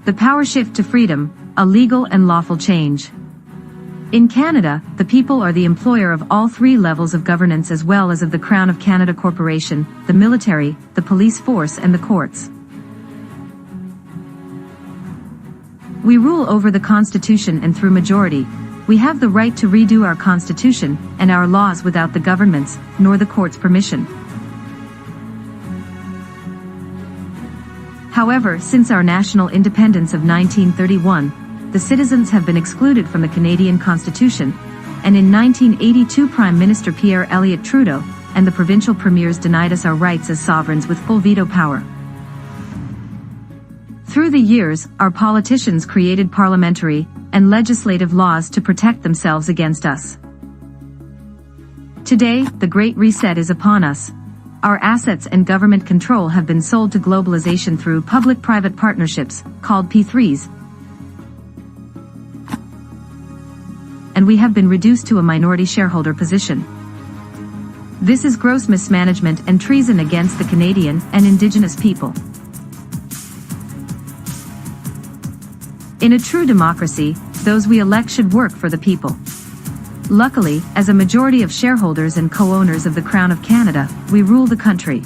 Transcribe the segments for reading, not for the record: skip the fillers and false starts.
The power shift to freedom, a legal and lawful change. In Canada, the people are the employer of all three levels of governance as well as of the Crown of Canada Corporation, the military, the police force and the courts. We rule over the Constitution and through majority. We have the right to redo our Constitution and our laws without the government's, nor the court's permission. However, since our national independence of 1931, the citizens have been excluded from the Canadian Constitution, and in 1982 Prime Minister Pierre Elliott Trudeau and the provincial premiers denied us our rights as sovereigns with full veto power. Through the years, our politicians created parliamentary and legislative laws to protect themselves against us. Today, the Great Reset is upon us. Our assets and government control have been sold to globalization through public-private partnerships, called P3s, and we have been reduced to a minority shareholder position. This is gross mismanagement and treason against the Canadian and Indigenous people. In a true democracy, those we elect should work for the people. Luckily, as a majority of shareholders and co-owners of the Crown of Canada, we rule the country.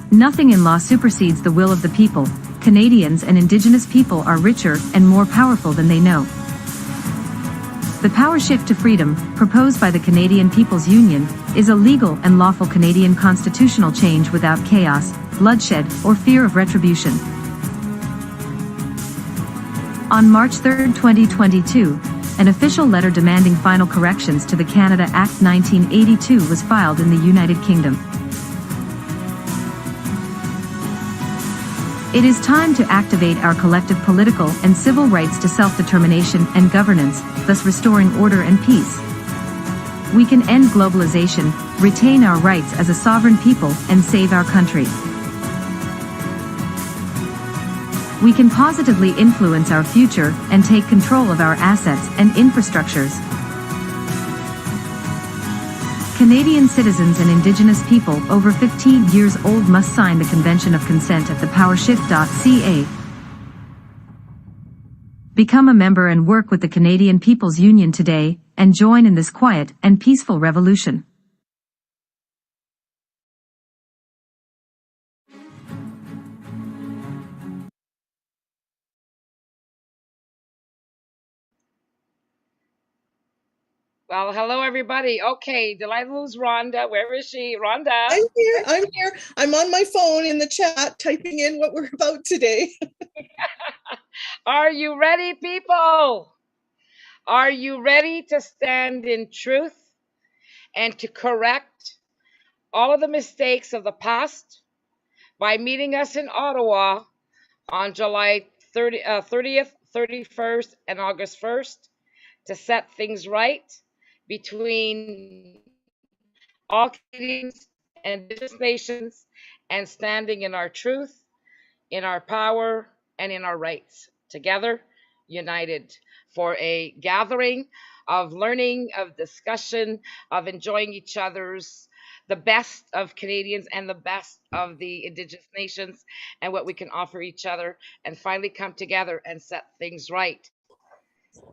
Nothing in law supersedes the will of the people. Canadians and Indigenous people are richer and more powerful than they know. The power shift to freedom, proposed by the Canadian People's Union, is a legal and lawful Canadian constitutional change without chaos, bloodshed, or fear of retribution. On March 3, 2022, an official letter demanding final corrections to the Canada Act 1982 was filed in the United Kingdom. It is time to activate our collective political and civil rights to self-determination and governance, thus restoring order and peace. We can end globalization, retain our rights as a sovereign people, and save our country. We can positively influence our future and take control of our assets and infrastructures. Canadian citizens and Indigenous people over 15 years old must sign the Convention of Consent at the PowerShift.ca. Become a member and work with the Canadian People's Union today, and join in this quiet and peaceful revolution. Well, hello, everybody. Okay, did I lose Rhonda? Where is she? Rhonda? I'm here. I'm on my phone in the chat typing in what we're about today. Are you ready, people? Are you ready to stand in truth and to correct all of the mistakes of the past by meeting us in Ottawa on July 30th, 31st, and August 1st to set things right between all Canadians and Indigenous nations, and standing in our truth, in our power, and in our rights, together, united, for a gathering of learning, of discussion, of enjoying each other's, the best of Canadians and the best of the Indigenous nations, and what we can offer each other, and finally come together and set things right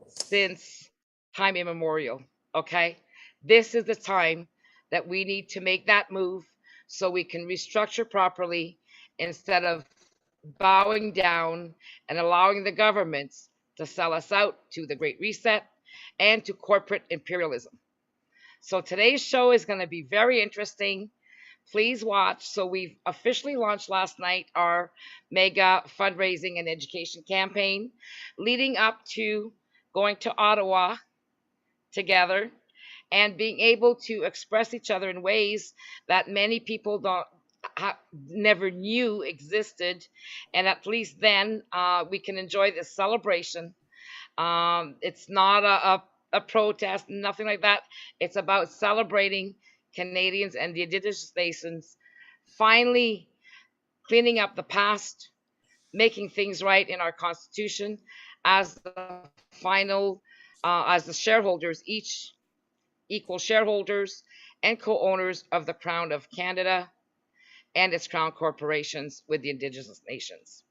since time immemorial. Okay, this is the time that we need to make that move so we can restructure properly instead of bowing down and allowing the governments to sell us out to the Great Reset and to corporate imperialism. So today's show is going to be very interesting. Please watch. So we've officially launched last night our mega fundraising and education campaign leading up to going to Ottawa together and being able to express each other in ways that many people never knew existed, and at least then we can enjoy this celebration. It's not a protest, nothing like that. It's about celebrating Canadians and the Indigenous nations finally cleaning up the past, making things right in our Constitution as the final as the shareholders, each equal shareholders and co-owners of the Crown of Canada, and its crown corporations with the Indigenous nations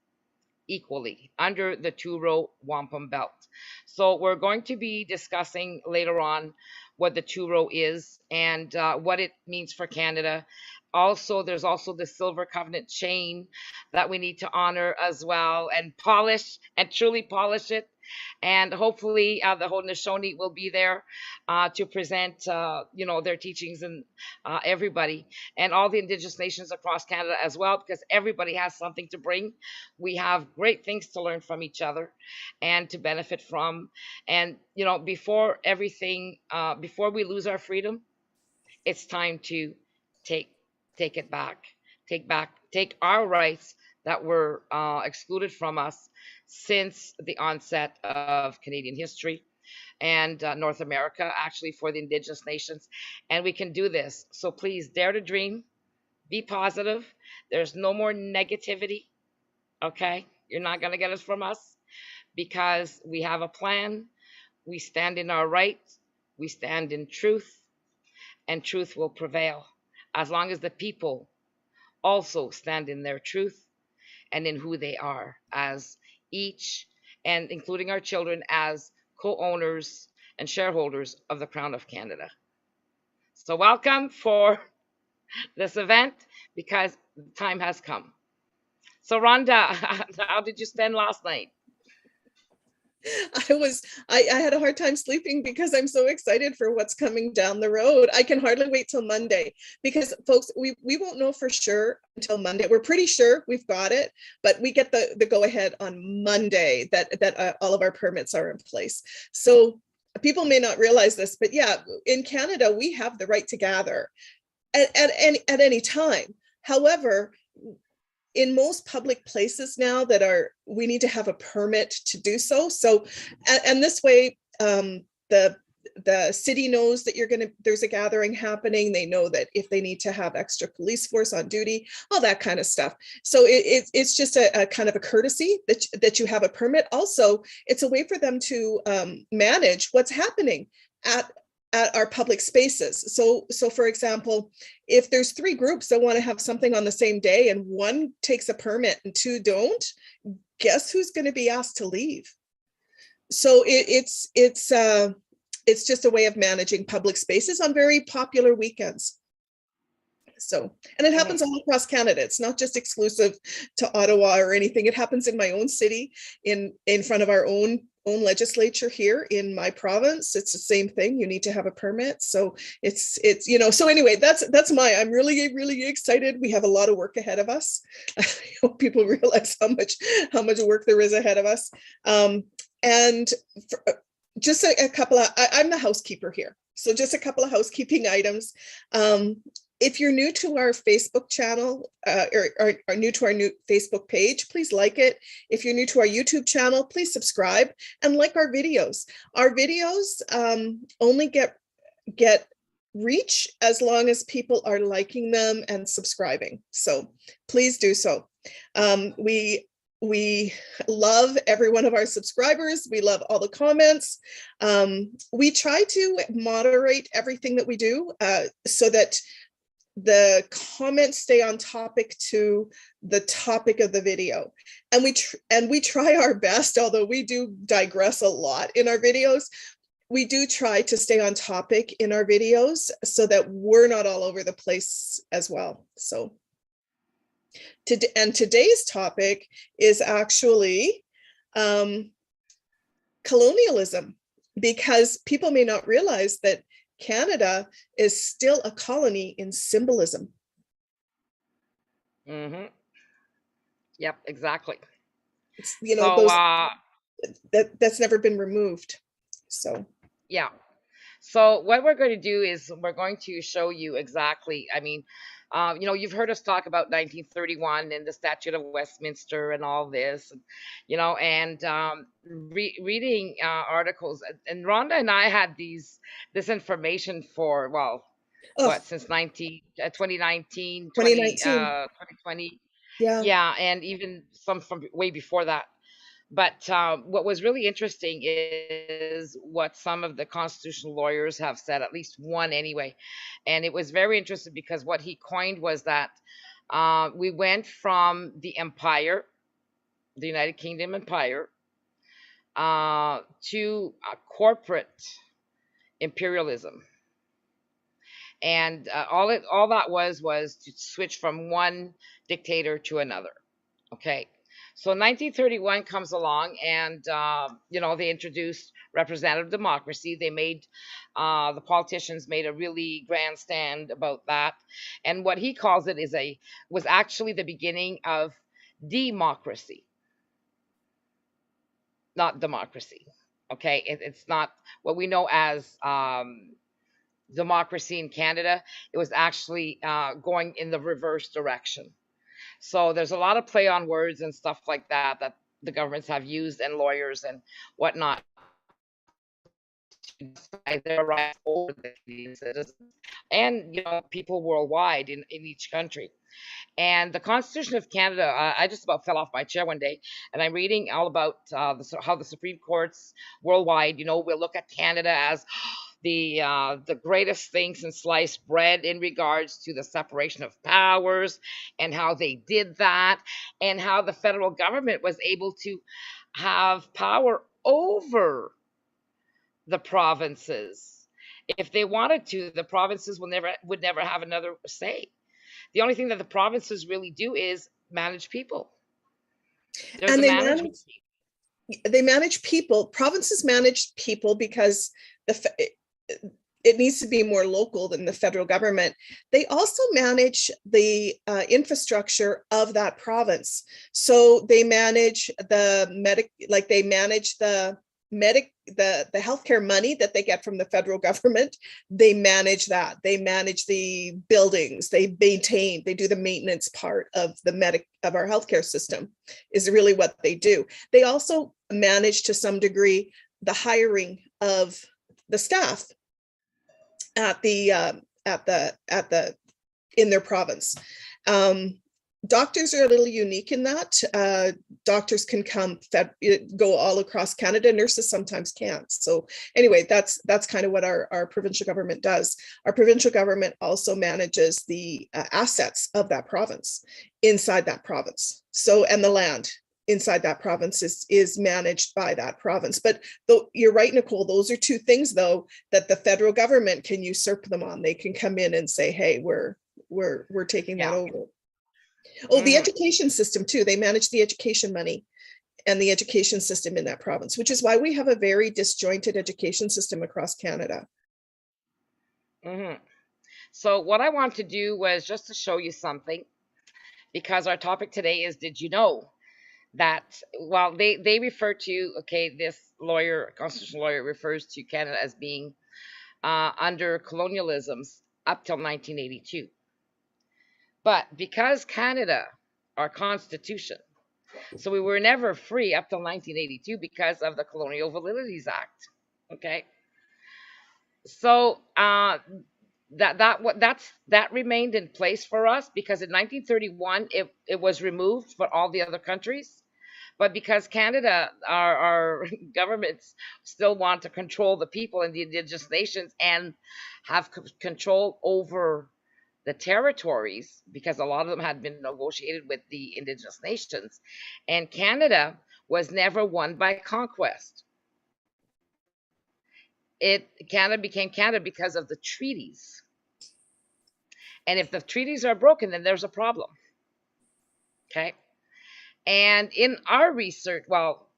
equally under the tworow wampum belt. So we're going to be discussing later on what the tworow is and what it means for Canada. Also, there's also the silver covenant chain that we need to honor as well and polish and truly polish it. And hopefully, the Haudenosaunee will be there to present, their teachings and everybody and all the Indigenous nations across Canada as well, because everybody has something to bring. We have great things to learn from each other and to benefit from. And before everything, before we lose our freedom, it's time to take take it back, take our rights that were excluded from us since the onset of Canadian history and North America, actually, for the Indigenous nations. And we can do this. So please dare to dream, be positive. There's no more negativity. Okay? You're not going to get us from us because we have a plan. We stand in our right. We stand in truth, and truth will prevail as long as the people also stand in their truth and in who they are as each, and including our children, as co-owners and shareholders of the Crown of Canada. So welcome for this event because the time has come. So Rhonda, how did you spend last night? I had a hard time sleeping because I'm so excited for what's coming down the road. I can hardly wait till Monday because folks, we won't know for sure until Monday. We're pretty sure we've got it, but we get the go ahead on Monday that all of our permits are in place. So people may not realize this, but yeah, in Canada, we have the right to gather at any time. However, in most public places now we need to have a permit to do so. So, and this way, the city knows that there's a gathering happening. They know that if they need to have extra police force on duty, all that kind of stuff. So it's just a kind of a courtesy that you have a permit. Also, it's a way for them to manage what's happening at our public spaces. So for example, if there's 3 groups that want to have something on the same day and one takes a permit and 2 don't, guess who's going to be asked to leave? So it's just a way of managing public spaces on very popular weekends. So, and it happens all across Canada. It's not just exclusive to Ottawa or anything. It happens in my own city, in front of our own legislature here in my province. It's the same thing. You need to have a permit. So it's so anyway, I'm really excited. We have a lot of work ahead of us. I hope people realize how much work there is ahead of us. And just a couple of, I'm the housekeeper here. So just a couple of housekeeping items. If you're new to our Facebook channel or are new to our new Facebook page, please like it. If you're new to our YouTube channel, please subscribe and like our videos. Our videos only get reach as long as people are liking them and subscribing. So please do so. We love every one of our subscribers. We love all the comments. We try to moderate everything that we do so that the comments stay on topic to the topic of the video. And we try our best, although we do digress a lot in our videos. We do try to stay on topic in our videos so that we're not all over the place as well. So, today's topic is actually colonialism, because people may not realize that Canada is still a colony in symbolism. Mm-hmm. Yep, exactly. It's, that's never been removed. So yeah. So what we're going to do is we're going to show you exactly. I mean, you've heard us talk about 1931 and the Statute of Westminster and all this, and reading articles. And Rhonda and I had this information for, since 2019, 2020. Yeah, and even some from way before that. But what was really interesting is what some of the constitutional lawyers have said, at least one anyway. And it was very interesting because what he coined was that We went from the empire, the United Kingdom Empire, to corporate imperialism, and all that was to switch from one dictator to another. Okay, so 1931 comes along, and they introduced representative democracy. They made the politicians made a really grand stand about that, and what he calls it was actually the beginning of democracy, not democracy. Okay, it's not what we know as democracy in Canada. It was actually going in the reverse direction. So there's a lot of play on words and stuff like that that the governments have used, and lawyers and whatnot, to decide their rights over the Canadian citizens and people worldwide in each country. And the Constitution of Canada, I just about fell off my chair one day, and I'm reading all about how the Supreme Courts worldwide, will look at Canada as the greatest thing since sliced bread in regards to the separation of powers, and how they did that, and how the federal government was able to have power over the provinces. If they wanted to, the provinces would never have another say. The only thing that the provinces really do is manage people. There's And a management team. they manage people. Provinces manage people because it needs to be more local than the federal government. They also manage the infrastructure of that province. So they manage the healthcare money that they get from the federal government. They manage that. They manage the buildings. They do the maintenance part of of our healthcare system is really what they do. They also manage to some degree the hiring of the staff in their province. Doctors are a little unique in that. Doctors can go all across Canada. Nurses sometimes can't. So anyway, that's kind of what our provincial government does. Our provincial government also manages the assets of that province inside that province. So, and the land inside that province is managed by that province. But though you're right, Nicole, those are two things though that the federal government can usurp them on. They can come in and say, hey, we're taking that over. Oh, the education system too. They manage the education money and the education system in that province, which is why we have a very disjointed education system across Canada. So what I want to do was just to show you something, because our topic today is, did you know that, well, they refer to, okay, this constitutional lawyer refers to Canada as being under colonialisms up till 1982. But because Canada, our constitution, so we were never free up till 1982 because of the Colonial Validities Act. Okay, so that remained in place for us, because in 1931 it was removed for all the other countries. But because Canada, our governments still want to control the people in the Indigenous nations and have control over the territories, because a lot of them had been negotiated with the Indigenous nations, and Canada was never won by conquest. Canada became Canada because of the treaties. And if the treaties are broken, then there's a problem. Okay. And in our research, well,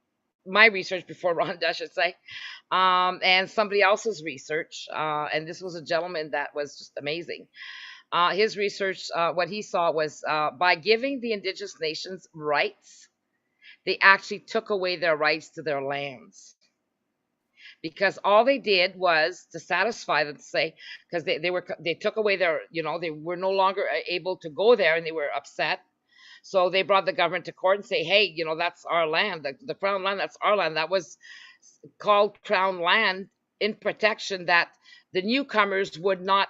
my research before Rhonda, I should say, and somebody else's research, and this was a gentleman that was just amazing. His research, what he saw was by giving the Indigenous nations rights, they actually took away their rights to their lands. Because all they did was to satisfy them, to say, because they took away their, they were no longer able to go there, and they were upset. So they brought the government to court and say, hey, that's our land, the Crown land, that's our land. That was called Crown land in protection, that the newcomers would not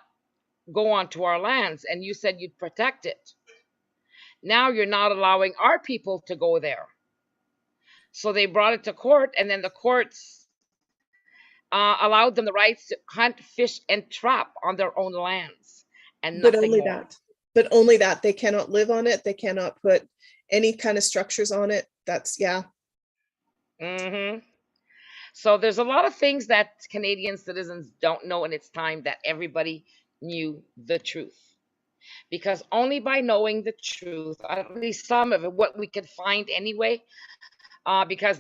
go onto our lands, and you said you'd protect it. Now you're not allowing our people to go there. So they brought it to court, and then the courts allowed them the rights to hunt, fish, and trap on their own lands, and But nothing only more. that. but only that. They cannot live on it. They cannot put any kind of structures on it. That's, yeah. Mm-hmm. So there's a lot of things that Canadian citizens don't know, and it's time that everybody knew the truth. Because only by knowing the truth, at least some of it, what we could find anyway, because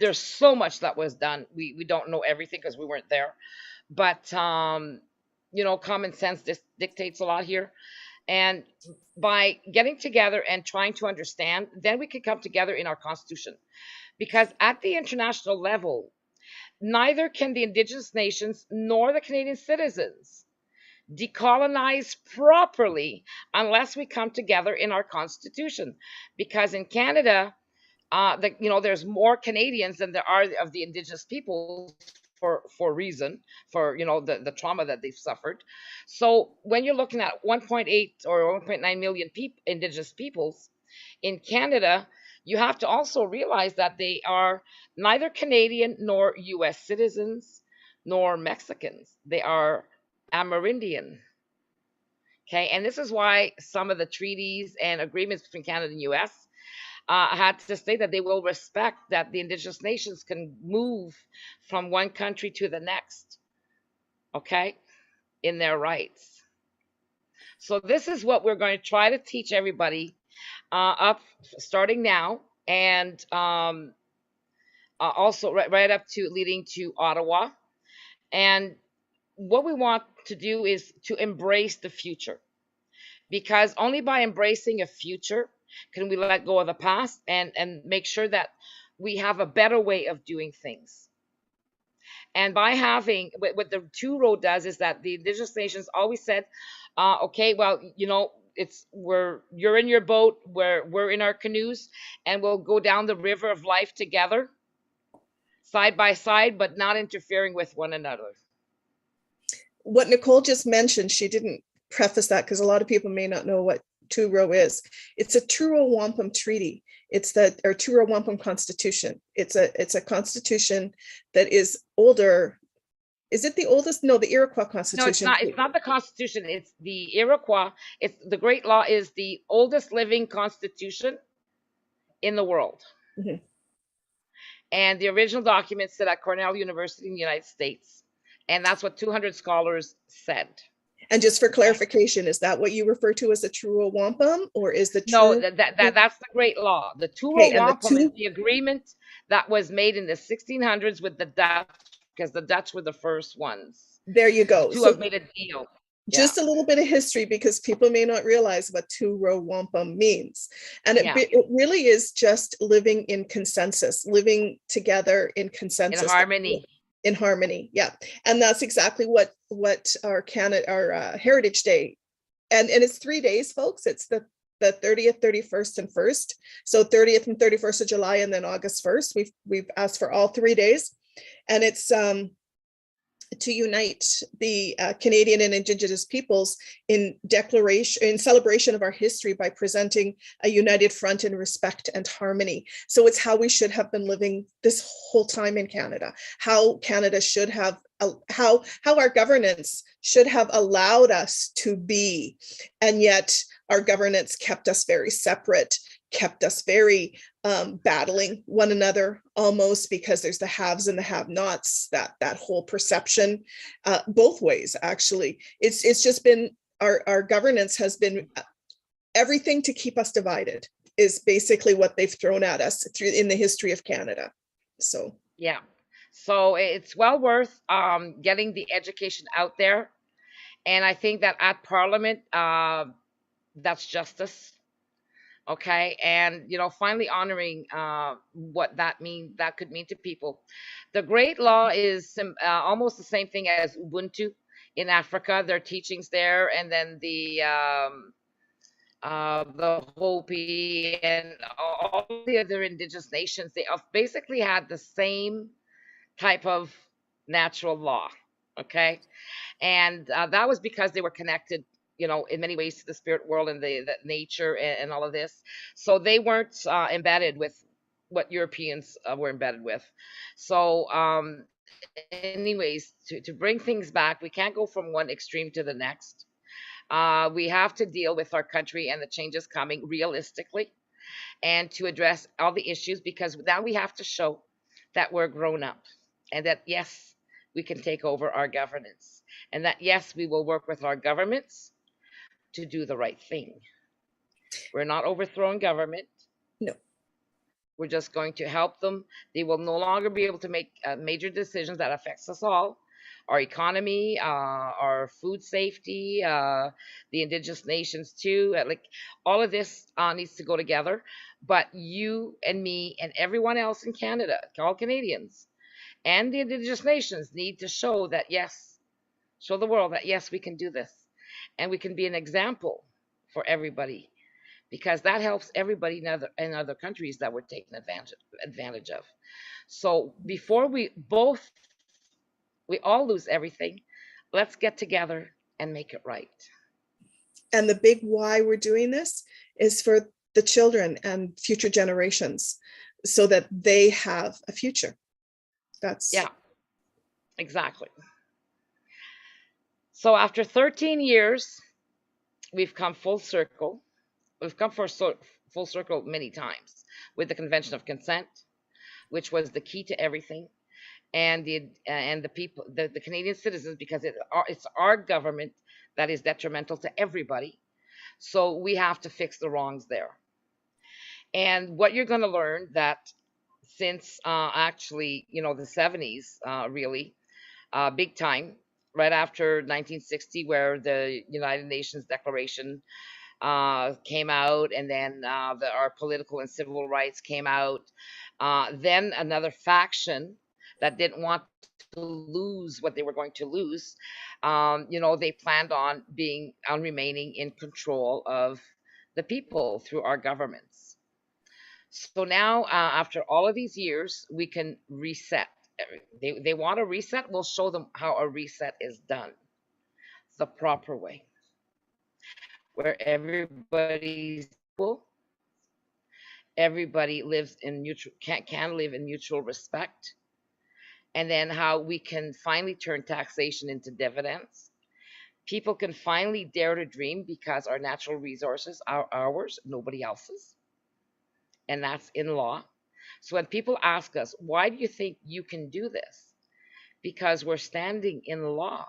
there's so much that was done. We don't know everything because we weren't there, but common sense dictates a lot here. And by getting together and trying to understand, then we can come together in our constitution. Because at the international level, neither can the Indigenous nations nor the Canadian citizens decolonize properly unless we come together in our constitution. Because in Canada, there's more Canadians than there are of the Indigenous peoples for reason, for the trauma that they've suffered. So when you're looking at 1.8 or 1.9 million Indigenous peoples in Canada, you have to also realize that they are neither Canadian nor U.S. citizens nor Mexicans. They are Amerindian. Okay, and this is why some of the treaties and agreements between Canada and U.S. Had to state that they will respect that the Indigenous nations can move from one country to the next, okay, in their rights. So this is what we're going to try to teach everybody up starting now, and also right up to leading to Ottawa. And what we want to do is to embrace the future, because only by embracing a future can we let go of the past and make sure that we have a better way of doing things. And by having what the tworow does is that the Indigenous nations always said, okay, well, you're in your boat, we're in our canoes, and we'll go down the river of life together, side by side, but not interfering with one another. What Nicole just mentioned, she didn't preface that because a lot of people may not know what tworow is. It's a tworow wampum treaty. It's or tworow wampum constitution. It's a constitution that is older. Is it the oldest? No, the Iroquois constitution. No, it's not the constitution. It's the Iroquois. It's the Great Law is the oldest living constitution in the world. Mm-hmm. And the original document said at Cornell University in the United States. And that's what 200 scholars said. And just for clarification, is that what you refer to as the tworow wampum, or is the no? That's the Great Law. The tworow wampum is the agreement that was made in the 1600s with the Dutch, because the Dutch were the first ones. There you go. To have made a deal. Just a little bit of history, because people may not realize what tworow wampum means. And it really is just living in consensus, living together in consensus. In harmony. In harmony, yeah. And that's exactly what our Heritage Day, and it's 3 days, folks. It's the 30th, 31st, and 1st. So 30th and 31st of July, and then August 1st. We've asked for all 3 days, and it's to unite the Canadian and Indigenous peoples in celebration of our history by presenting a united front in respect and harmony. So it's how we should have been living this whole time in Canada, how Canada should have, how our governance should have allowed us to be, and yet our governance kept us very separate, kept us very battling one another almost, because there's the haves and the have-nots, that whole perception both ways. Actually, it's just been our governance has been everything to keep us divided, is basically what they've thrown at us through in the history of Canada. So yeah, so it's well worth getting the education out there, and I think that at Parliament that's justice. Okay, and finally honoring what that could mean to people. The Great Law is almost the same thing as Ubuntu in Africa. Their teachings there, and then the Hopi and all the other Indigenous nations, they basically had the same type of natural law. Okay, and that was because they were connected, in many ways, to the spirit world and the nature and all of this. So they weren't embedded with what Europeans were embedded with. So anyways, to bring things back, we can't go from one extreme to the next. We have to deal with our country and the changes coming realistically, and to address all the issues, because now we have to show that we're grown up, and that yes, we can take over our governance, and that yes, we will work with our governments to do the right thing. We're not overthrowing government. No. We're just going to help them. They will no longer be able to make major decisions that affects us all, our economy, our food safety, the Indigenous nations too. Like all of this needs to go together. But you and me and everyone else in Canada, all Canadians, and the Indigenous nations need to show that yes, show the world that yes, we can do this, and we can be an example for everybody, because that helps everybody in other countries that we're taking advantage of. So before we all lose everything, let's get together and make it right. And the big why we're doing this is for the children and future generations, so that they have a future. That's yeah, exactly. So after 13 years, we've come full circle. We've come full circle many times with the Convention of Consent, which was the key to everything, and the people, the Canadian citizens, because it's our government that is detrimental to everybody. So we have to fix the wrongs there. And what you're going to learn that since actually, the 70s, really, big time, right after 1960, where the United Nations Declaration came out, and then our political and civil rights came out. Then another faction that didn't want to lose what they were going to lose, they planned on remaining in control of the people through our governments. So now, after all of these years, we can reset. They want a reset. We'll show them how a reset is done the proper way, where everybody's equal, everybody lives in can live in mutual respect, and then how we can finally turn taxation into dividends. People can finally dare to dream, because our natural resources are ours, nobody else's, and that's in law. So when people ask us, why do you think you can do this? Because we're standing in law,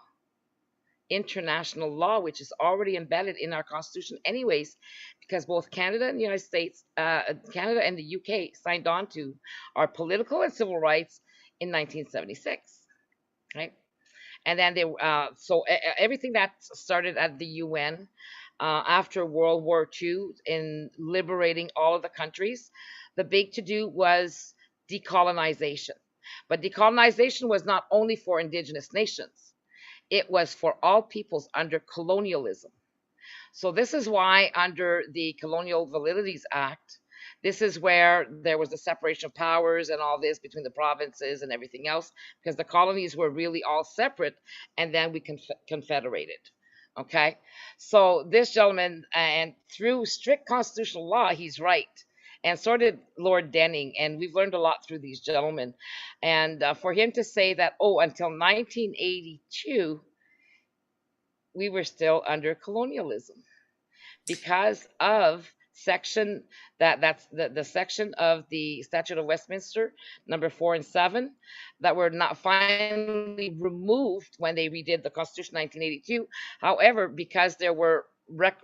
international law, which is already embedded in our Constitution anyways, because both Canada and the United States, Canada and the UK signed on to our political and civil rights in 1976, right? And then everything that started at the UN after World War II in liberating all of the countries, the big to-do was decolonization. But decolonization was not only for Indigenous nations. It was for all peoples under colonialism. So this is why under the Colonial Validities Act, this is where there was the separation of powers and all this between the provinces and everything else, because the colonies were really all separate, and then we confederated. Okay, so this gentleman, and through strict constitutional law, he's right. And so did Lord Denning, and we've learned a lot through these gentlemen. And for him to say that, until 1982, we were still under colonialism because of that's the section of the Statute of Westminster, number 4 and 7, that were not finally removed when they redid the Constitution 1982. However, because there were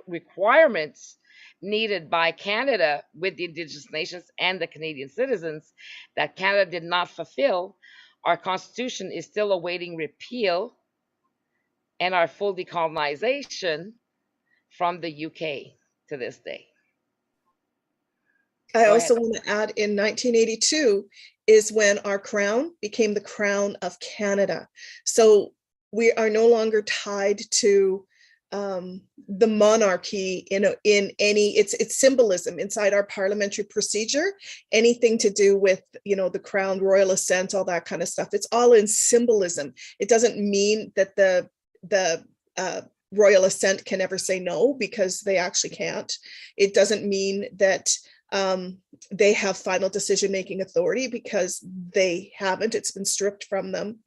requirements needed by Canada with the Indigenous nations and the Canadian citizens that Canada did not fulfill, our Constitution is still awaiting repeal and our full decolonization from the UK to this day. I also want to add, in 1982 is when our crown became the Crown of Canada. So we are no longer tied to the monarchy in any, it's symbolism inside our parliamentary procedure, anything to do with, the crown, royal assent, all that kind of stuff. It's all in symbolism. It doesn't mean that the royal assent can ever say no, because they actually can't. It doesn't mean that they have final decision-making authority, because they haven't. It's been stripped from them.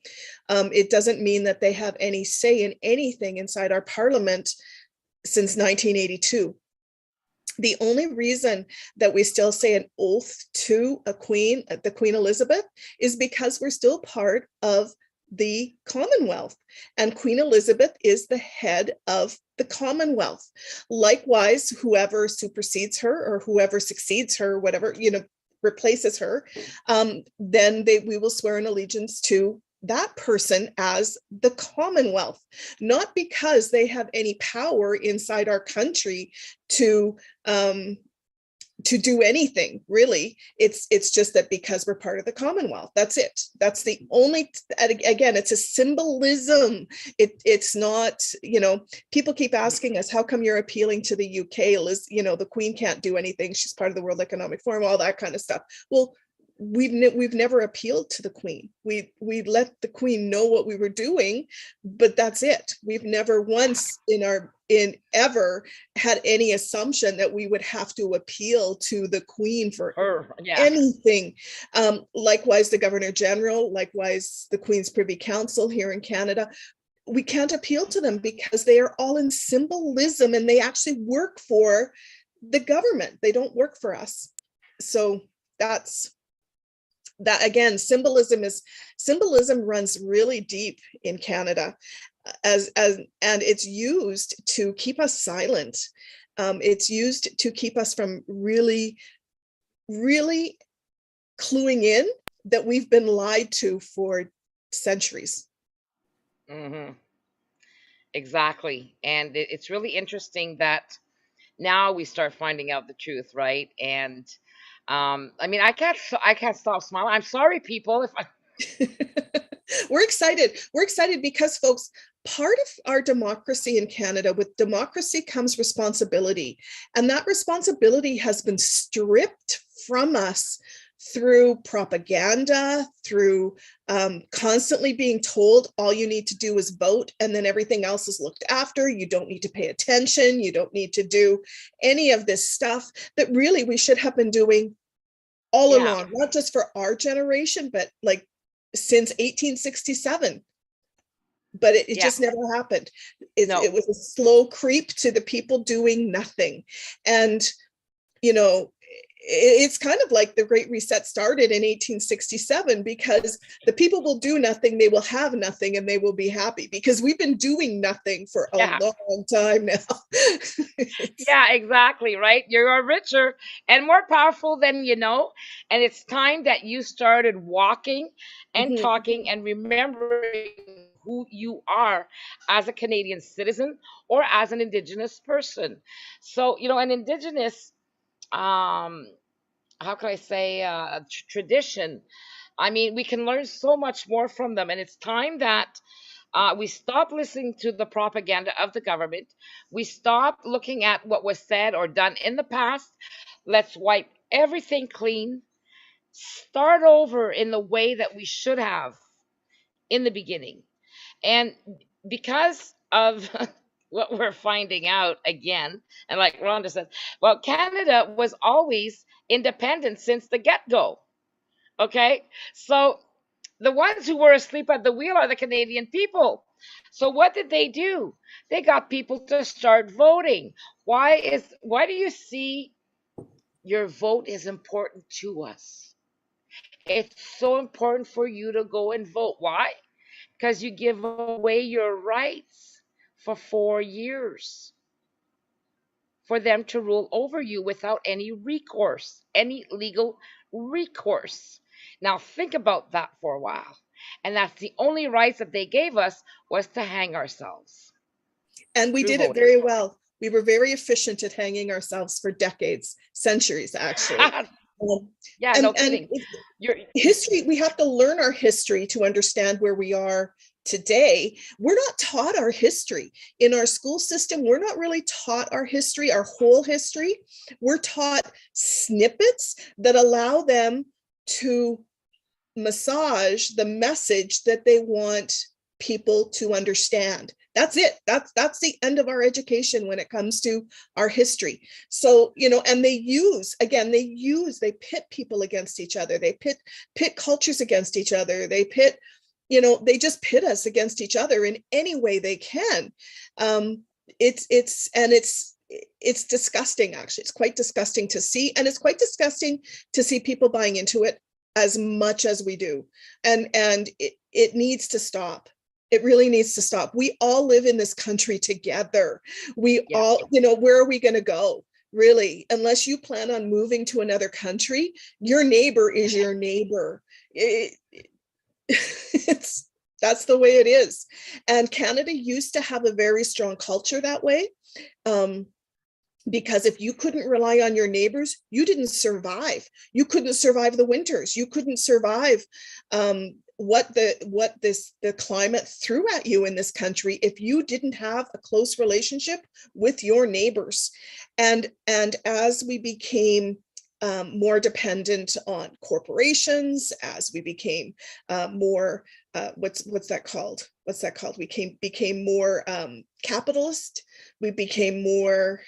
It doesn't mean that they have any say in anything inside our parliament, since 1982. The only reason that we still say an oath to a queen, the Queen Elizabeth, is because we're still part of the Commonwealth, and Queen Elizabeth is the head of the Commonwealth. Likewise, whoever supersedes her or whoever succeeds her, whatever, replaces her, then we will swear an allegiance to that person as the Commonwealth, not because they have any power inside our country to do anything, really. It's just that because we're part of the Commonwealth, that's it. That's the only, again, it's a symbolism. It's not, people keep asking us, how come you're appealing to the UK? Liz, the Queen can't do anything. She's part of the World Economic Forum, all that kind of stuff. Well, we've never appealed to the Queen. We let the Queen know what we were doing, but that's it. We've never once ever had any assumption that we would have to appeal to the Queen for anything. Likewise, the Governor General, likewise, the Queen's Privy Council here in Canada. We can't appeal to them because they are all in symbolism and they actually work for the government. They don't work for us. So that's that. Again, symbolism runs really deep in Canada, and it's used to keep us silent. It's used to keep us from really cluing in that we've been lied to for centuries. Mm-hmm. Exactly. And it's really interesting that now we start finding out the truth, right? And I mean, I can't stop smiling. I'm sorry, people, if I We're excited because, folks, part of our democracy in Canada, with democracy comes responsibility, and that responsibility has been stripped from us through propaganda, through constantly being told all you need to do is vote, and then everything else is looked after. You don't need to pay attention. You don't need to do any of this stuff that really we should have been doing all along, not just for our generation, but like since 1867. But it just never happened. It was a slow creep to the people doing nothing. And, it's kind of like the Great Reset started in 1867, because the people will do nothing, they will have nothing, and they will be happy, because we've been doing nothing for a long time now. Yeah, exactly, right? You're richer and more powerful than you know. And it's time that you started walking and talking and remembering who you are as a Canadian citizen or as an Indigenous person. So, an Indigenous, how can I say, tradition. I mean, we can learn so much more from them. And it's time that we stop listening to the propaganda of the government. We stop looking at what was said or done in the past. Let's wipe everything clean. Start over in the way that we should have in the beginning. And because of what we're finding out again, and like Rhonda said, well, Canada was always independent since the get-go. Okay? So the ones who were asleep at the wheel are the Canadian people. So what did they do? They got people to start voting. Why do you see your vote is important to us? It's so important for you to go and vote. Why? Because you give away your rights for 4 years for them to rule over you without any recourse, any legal recourse. Now think about that for a while. And that's the only rights that they gave us, was to hang ourselves. And we did it very well. We were very efficient at hanging ourselves for decades, centuries, actually. No kidding. History, we have to learn our history to understand where we are today. We're not taught our history in our school system. We're not really taught our history, our whole history. We're taught snippets that allow them to massage the message that they want people to understand. That's it. That's the end of our education when it comes to our history. So, and they pit people against each other. They pit cultures against each other. They they just pit us against each other in any way they can. It's disgusting, actually. It's quite disgusting to see, and it's quite disgusting to see people buying into it as much as we do. And it needs to stop. It really needs to stop. We all live in this country together. We all, where are we going to go? Really, unless you plan on moving to another country, your neighbor is your neighbor. That's the way it is. And Canada used to have a very strong culture that way. Because if you couldn't rely on your neighbors, you didn't survive. You couldn't survive the winters. You couldn't survive what the climate threw at you in this country if you didn't have a close relationship with your neighbors. And as we became more dependent on corporations, as we became more what's that called? We became more capitalist. We became more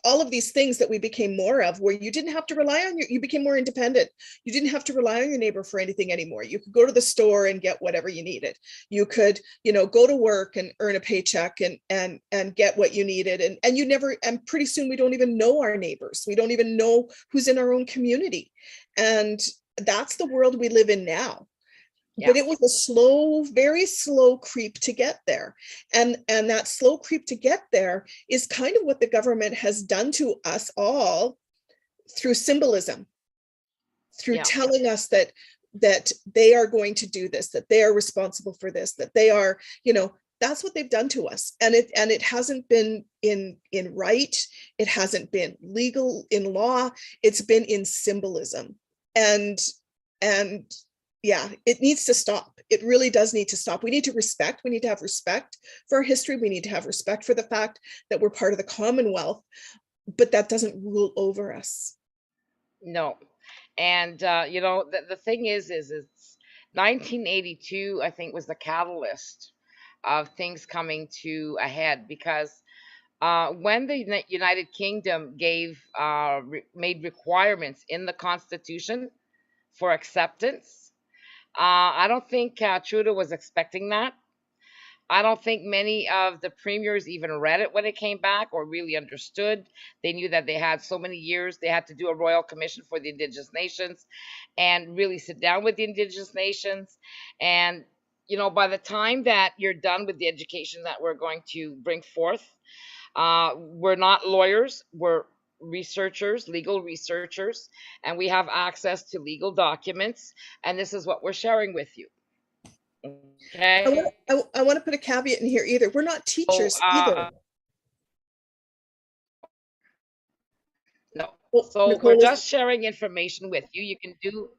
all of these things that we became more of, where you didn't have to rely on you became more independent. You didn't have to rely on your neighbor for anything anymore. You could go to the store and get whatever you needed. You could, go to work and earn a paycheck and get what you needed. And pretty soon we don't even know our neighbors. We don't even know who's in our own community. And that's the world we live in now. Yeah. But it was a very slow creep to get there. And that slow creep to get there is kind of what the government has done to us all through symbolism, through telling us that they are going to do this, that they are responsible for this, that they are, that's what they've done to us. And it hasn't been in right. It hasn't been legal in law. It's been in symbolism. And yeah, it needs to stop. It really does need to stop. We need to have respect for our history. We need to have respect for the fact that we're part of the Commonwealth, but that doesn't rule over us. No. And, the thing is it's 1982, I think, was the catalyst of things coming to a head, because when the United Kingdom made requirements in the Constitution for acceptance, I don't think Trudeau was expecting that. I don't think many of the premiers even read it when it came back or really understood. They knew that they had so many years. They had to do a royal commission for the Indigenous nations and really sit down with the Indigenous nations. And, by the time that you're done with the education that we're going to bring forth, we're not lawyers. We're researchers, legal researchers, and we have access to legal documents, and this is what we're sharing with you. Okay. I want to put a caveat in here either. We're not teachers either. No. So Nicole, we're just sharing information with you. You can do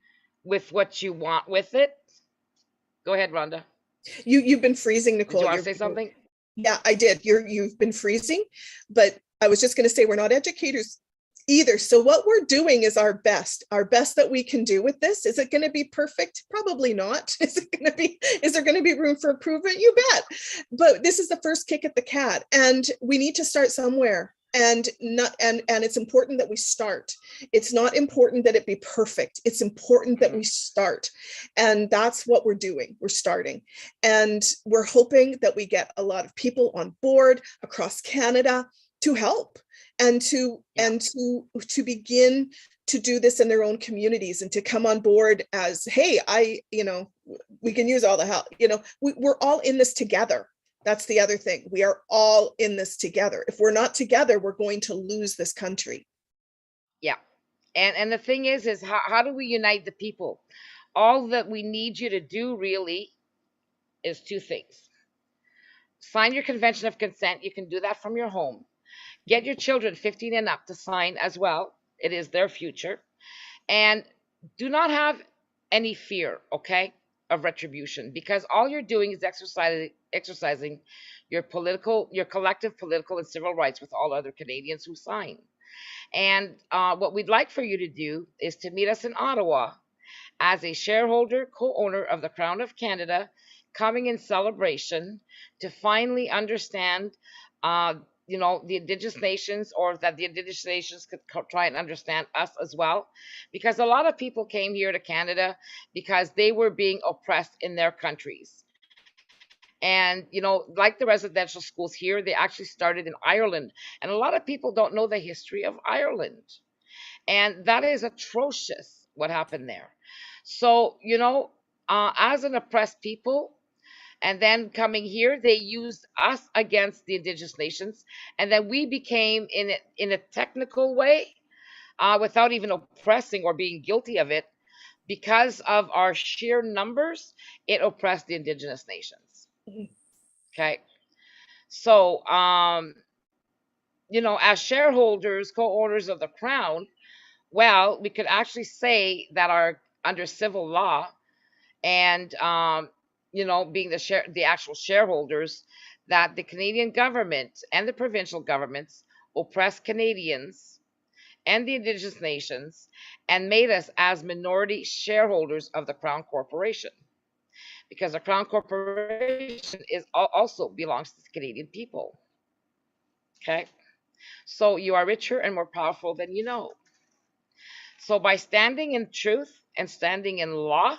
with what you want with it. Go ahead, Rhonda. You've been freezing, Nicole. Did you want to say something? Yeah, I did. You've been freezing, but I was just going to say we're not educators either. So what we're doing is our best that we can do with this. Is it going to be perfect? Probably not. Is there going to be room for improvement? You bet. But this is the first kick at the cat, and we need to start somewhere. And it's important that we start. It's not important that it be perfect. It's important that we start. And that's what we're doing. We're starting. And we're hoping that we get a lot of people on board across Canada to help and to begin to do this in their own communities and to come on board as, hey, we can use all the help. We're all in this together. That's the other thing. We are all in this together. If we're not together, we're going to lose this country. Yeah. And the thing is how do we unite the people? All that we need you to do really is two things. Sign your convention of consent. You can do that from your home. Get your children 15 and up to sign as well. It is their future. And do not have any fear, okay, of retribution, because all you're doing is exercising your collective political and civil rights with all other Canadians who sign. And what we'd like for you to do is to meet us in Ottawa as a shareholder, co-owner of the Crown of Canada, coming in celebration to finally understand the Indigenous nations, or that the Indigenous nations could try and understand us as well. Because a lot of people came here to Canada because they were being oppressed in their countries. And, like the residential schools here, they actually started in Ireland. And a lot of people don't know the history of Ireland. And that is atrocious what happened there. So, as an oppressed people, and then coming here, they used us against the indigenous nations. And then we became, in a technical way, without even oppressing or being guilty of it, because of our sheer numbers, it oppressed the indigenous nations. Mhm. Okay. So, as shareholders, co-owners of the crown, well, we could actually say that our under civil law and being the actual shareholders, that the Canadian government and the provincial governments oppressed Canadians and the indigenous nations and made us as minority shareholders of the Crown Corporation, because the Crown Corporation also belongs to the Canadian people. Okay, so you are richer and more powerful than you know. So by standing in truth and standing in law,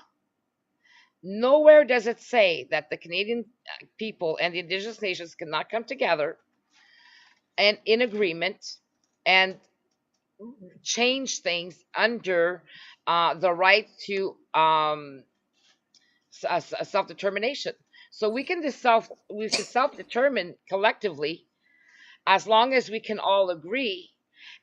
nowhere does it say that the Canadian people and the indigenous nations cannot come together and in agreement and change things under the right to self-determination. So we can self-determine collectively, as long as we can all agree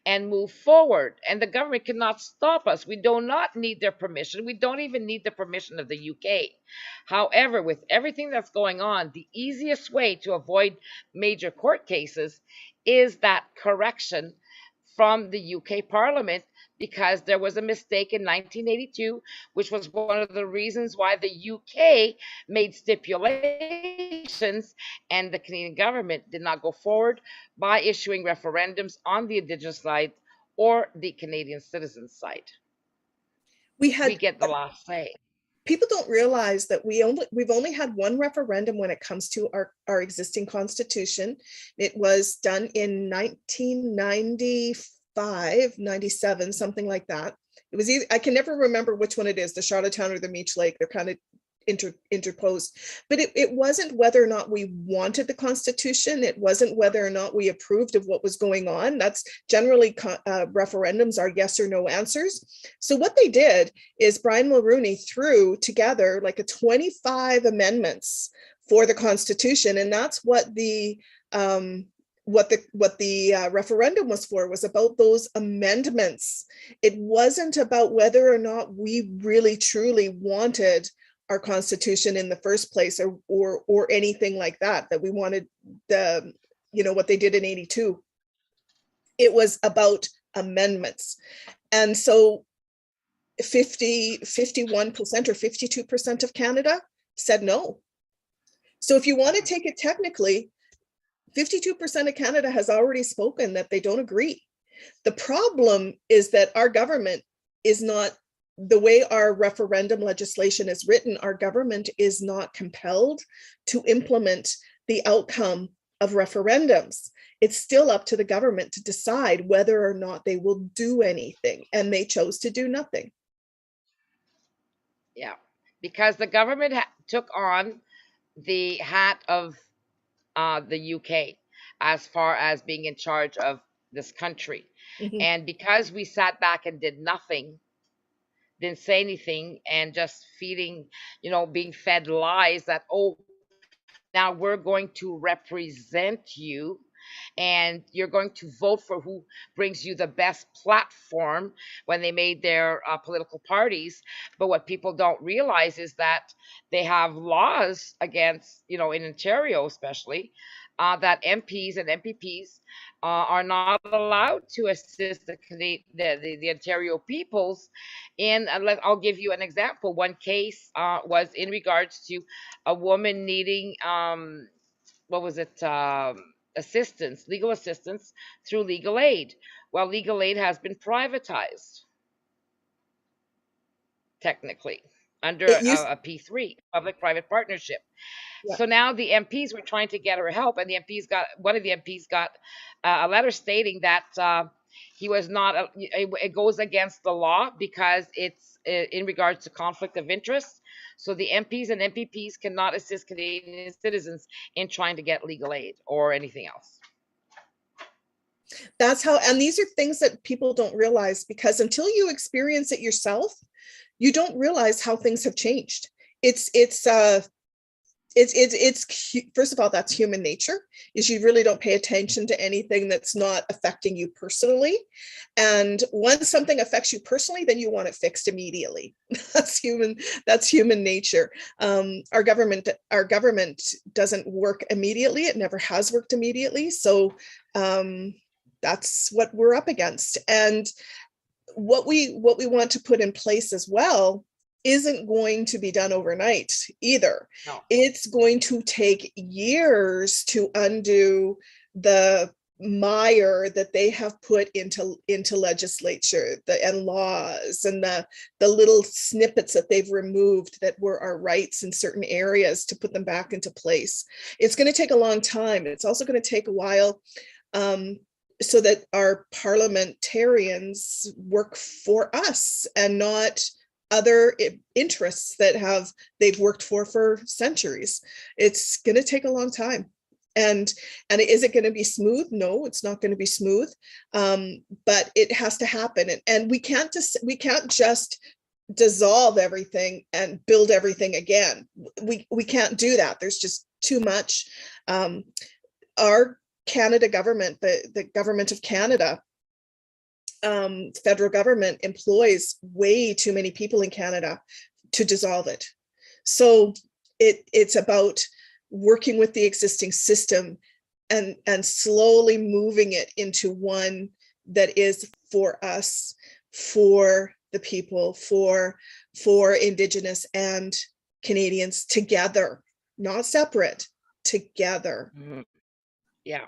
and move forward. And the government cannot stop us. We do not need their permission. We don't even need the permission of the UK. However, with everything that's going on, the easiest way to avoid major court cases is that correction from the UK Parliament, because there was a mistake in 1982, which was one of the reasons why the UK made stipulations and the Canadian government did not go forward by issuing referendums on the Indigenous side or the Canadian citizens side. We get the last say. People don't realize that we've only had one referendum when it comes to our existing constitution. It was done in 1995, 97, something like that. It was either, I can never remember which one it is, the Charlottetown or the Meech Lake. They're kind of interposed, but it wasn't whether or not we wanted the Constitution. It wasn't whether or not we approved of what was going on. That's generally referendums are yes or no answers. So what they did is Brian Mulroney threw together like a 25 amendments for the Constitution, and that's what the referendum was for, was about those amendments. It wasn't about whether or not we really truly wanted our Constitution in the first place, or anything like that we wanted what they did in 82. It was about amendments. And so 51% or 52% of Canada said no. So if you want to take it technically, 52% of Canada has already spoken that they don't agree. The problem is that our government is not, the way our referendum legislation is written, our government is not compelled to implement the outcome of referendums. It's still up to the government to decide whether or not they will do anything, and they chose to do nothing. Yeah, because the government took on the hat of the UK as far as being in charge of this country. Mm-hmm. And because we sat back and did nothing, didn't say anything, and just feeding, being fed lies that, oh, now we're going to represent you and you're going to vote for who brings you the best platform, when they made their political parties. But what people don't realize is that they have laws against, in Ontario especially, that MPs and MPPs are not allowed to assist the Ontario peoples in. I'll give you an example. One case was in regards to a woman needing legal assistance through legal aid. Well, legal aid has been privatized, technically, under a P3, public-private partnership. Yeah. So now the MPs were trying to get her help, and one of the MPs got a letter stating that He was not. It goes against the law because it's in regards to conflict of interest. So the MPs and MPPs cannot assist Canadian citizens in trying to get legal aid or anything else. That's how, and these are things that people don't realize, because until you experience it yourself, you don't realize how things have changed. It's first of all, that's human nature, is you really don't pay attention to anything that's not affecting you personally. And once something affects you personally, then you want it fixed immediately. That's human nature. Our government doesn't work immediately. It never has worked immediately. So that's what we're up against. And what we want to put in place as well isn't going to be done overnight either. No. It's going to take years to undo the mire that they have put into legislature and laws, and the little snippets that they've removed that were our rights in certain areas, to put them back into place. It's going to take a long time. It's also going to take a while so that our parliamentarians work for us and not other interests that they've worked for centuries. It's going to take a long time. And is it going to be smooth? No, it's not going to be smooth. But it has to happen. And we can't just dissolve everything and build everything again. We can't do that. There's just too much. Our Canada government, the government of Canada, federal government employs way too many people in Canada to dissolve it. So it's about working with the existing system and slowly moving it into one that is for us, for the people, for Indigenous and Canadians together, not separate, together. Mm-hmm. Yeah.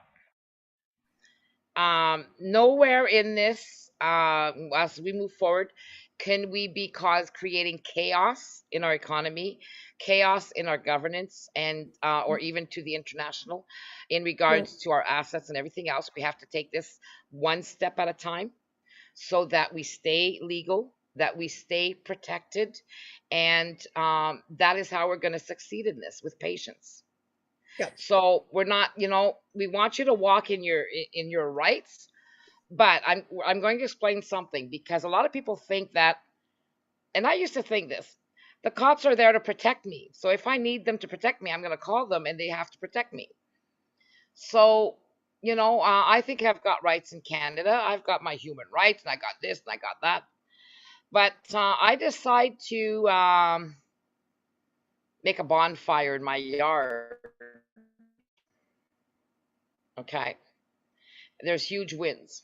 Nowhere in this, as we move forward, can we be creating chaos in our economy, chaos in our governance, and or even to the international in regards to our assets and everything else. We have to take this one step at a time so that we stay legal, that we stay protected, and that is how we're going to succeed in this, with patience. Yeah. So we're not, we want you to walk in your rights, but I'm going to explain something, because a lot of people think that, and I used to think this, the cops are there to protect me. So if I need them to protect me, I'm going to call them and they have to protect me. So, I think I've got rights in Canada. I've got my human rights, and I got this and I got that. But I decide to make a bonfire in my yard. Okay. There's huge winds.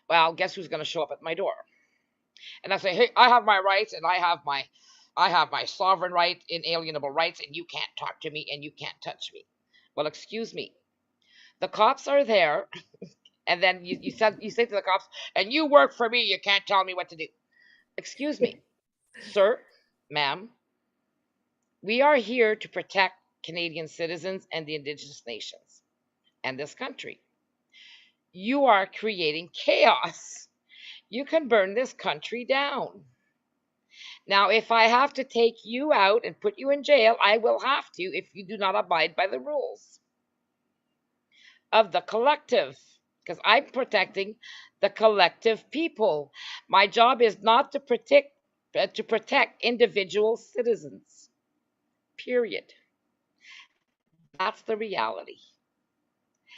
Well, guess who's going to show up at my door? And I say, hey, I have my rights, and I have my sovereign right, inalienable rights, and you can't talk to me and you can't touch me. Well, excuse me. The cops are there, and then you say to the cops, and you work for me, you can't tell me what to do. Excuse me, sir, ma'am. We are here to protect Canadian citizens and the Indigenous nations and this country. You are creating chaos. You can burn this country down. Now, if I have to take you out and put you in jail, I will have to if you do not abide by the rules of the collective, because I'm protecting the collective people. My job is not to protect individual citizens. Period. That's the reality.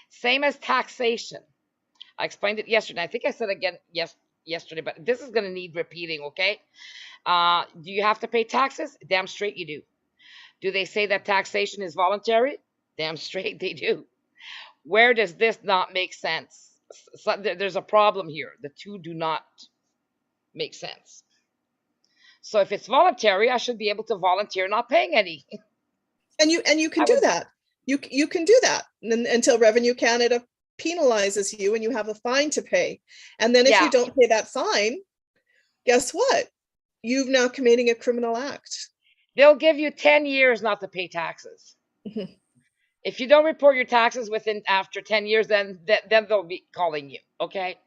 Same as taxation. I explained it yesterday. I think I said again yesterday, but this is going to need repeating, okay? Do you have to pay taxes? Damn straight you do. Do they say that taxation is voluntary? Damn straight they do. Where does this not make sense? So there's a problem here. The two do not make sense. So if it's voluntary, I should be able to volunteer not paying any. And you can do that. You can do that until Revenue Canada penalizes you and you have a fine to pay. And then if you don't pay that fine, guess what? You've now committing a criminal act. They'll give you 10 years not to pay taxes. Mm-hmm. If you don't report your taxes after 10 years, then they'll be calling you, okay?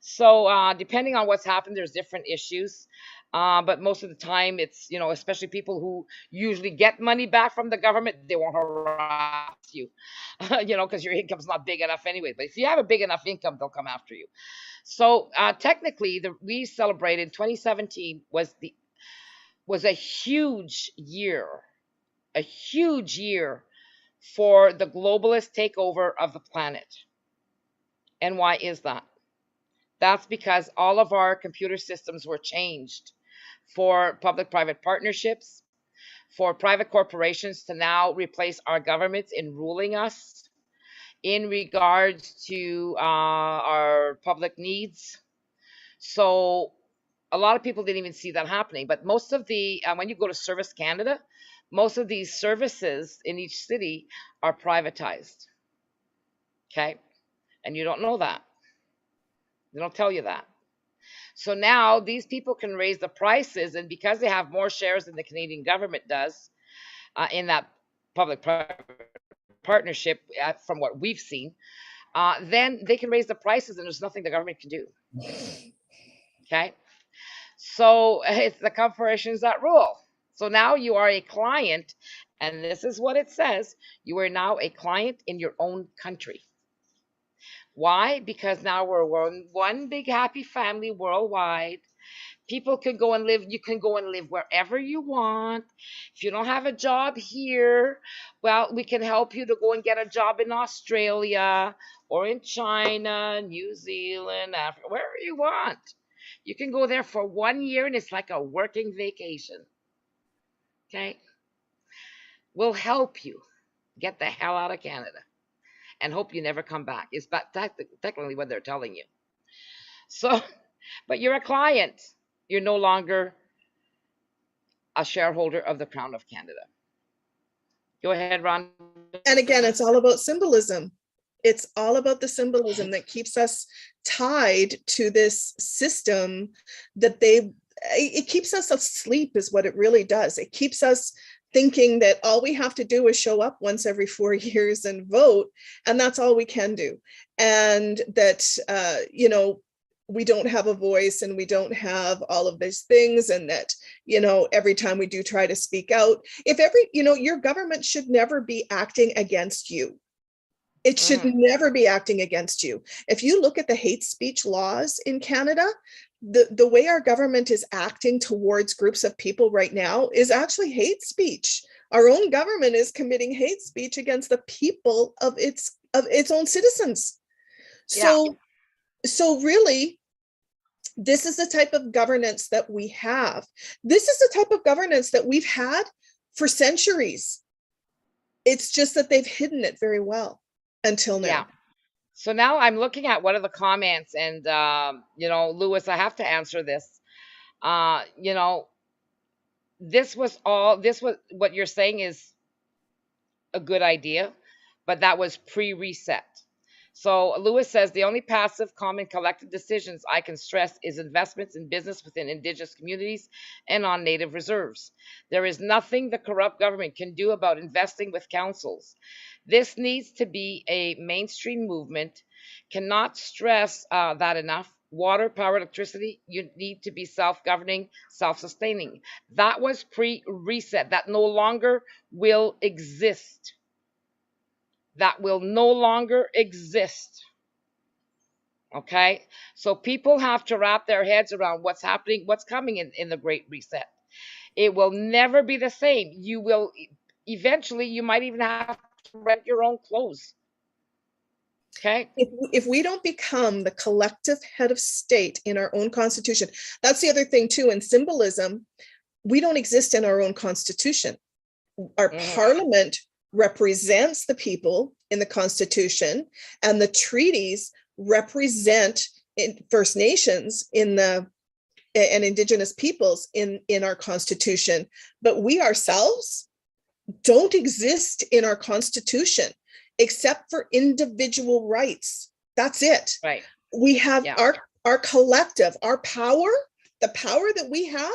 So depending on what's happened, there's different issues. But most of the time, it's, especially people who usually get money back from the government, they won't harass you, because your income's not big enough anyway. But if you have a big enough income, they'll come after you. So technically, we celebrated 2017 was a huge year, for the globalist takeover of the planet. And why is that? That's because all of our computer systems were changed for public-private partnerships, for private corporations to now replace our governments in ruling us in regards to our public needs. So a lot of people didn't even see that happening. But most of the, when you go to Service Canada, most of these services in each city are privatized. Okay? And you don't know that. They don't tell you that. So now these people can raise the prices, and because they have more shares than the Canadian government does in that public-private partnership, from what we've seen, then they can raise the prices, and there's nothing the government can do. Okay? So it's the corporations that rule. So now you are a client, and this is what it says. You are now a client in your own country. Why? Because now we're one big happy family worldwide. People can go and live, you can go and live wherever you want. If you don't have a job here, well, we can help you to go and get a job in Australia or in China, New Zealand, Africa, wherever you want. You can go there for 1 year, and it's like a working vacation. Okay? We'll help you get the hell out of Canada and hope you never come back. It's technically what they're telling you. So, but you're a client. You're no longer a shareholder of the Crown of Canada. Go ahead, Ron. And again, it's all about symbolism. It's all about the symbolism that keeps us tied to this system that it keeps us asleep is what it really does. It keeps us thinking that all we have to do is show up once every 4 years and vote, and that's all we can do. And that, we don't have a voice, and we don't have all of these things, and that, every time we do try to speak out, your government should never be acting against you. It should never be acting against you. If you look at the hate speech laws in Canada, the way our government is acting towards groups of people right now is actually hate speech. Our own government is committing hate speech against the people of its own citizens. So really, this is the type of governance that we have. This is the type of governance that we've had for centuries. It's just that they've hidden it very well until now. Yeah. So now I'm looking at one of the comments, and, Louis, I have to answer this. This was what you're saying is a good idea, but that was pre-reset. So Lewis says, the only passive, common, collective decisions I can stress is investments in business within Indigenous communities and on Native reserves. There is nothing the corrupt government can do about investing with councils. This needs to be a mainstream movement. Cannot stress that enough. Water, power, electricity, you need to be self-governing, self-sustaining. That was pre-reset. That no longer will exist. That will no longer exist. Okay? So people have to wrap their heads around what's happening, what's coming in the Great Reset. It will never be the same. You will, eventually, you might even have to rent your own clothes. Okay? If we don't become the collective head of state in our own constitution, that's the other thing too. In symbolism, we don't exist in our own constitution. Our parliament represents the people in the Constitution, and the treaties represent First Nations and Indigenous peoples in our Constitution. But we ourselves don't exist in our Constitution except for individual rights. That's it. Right. We have our collective, our power, the power that we have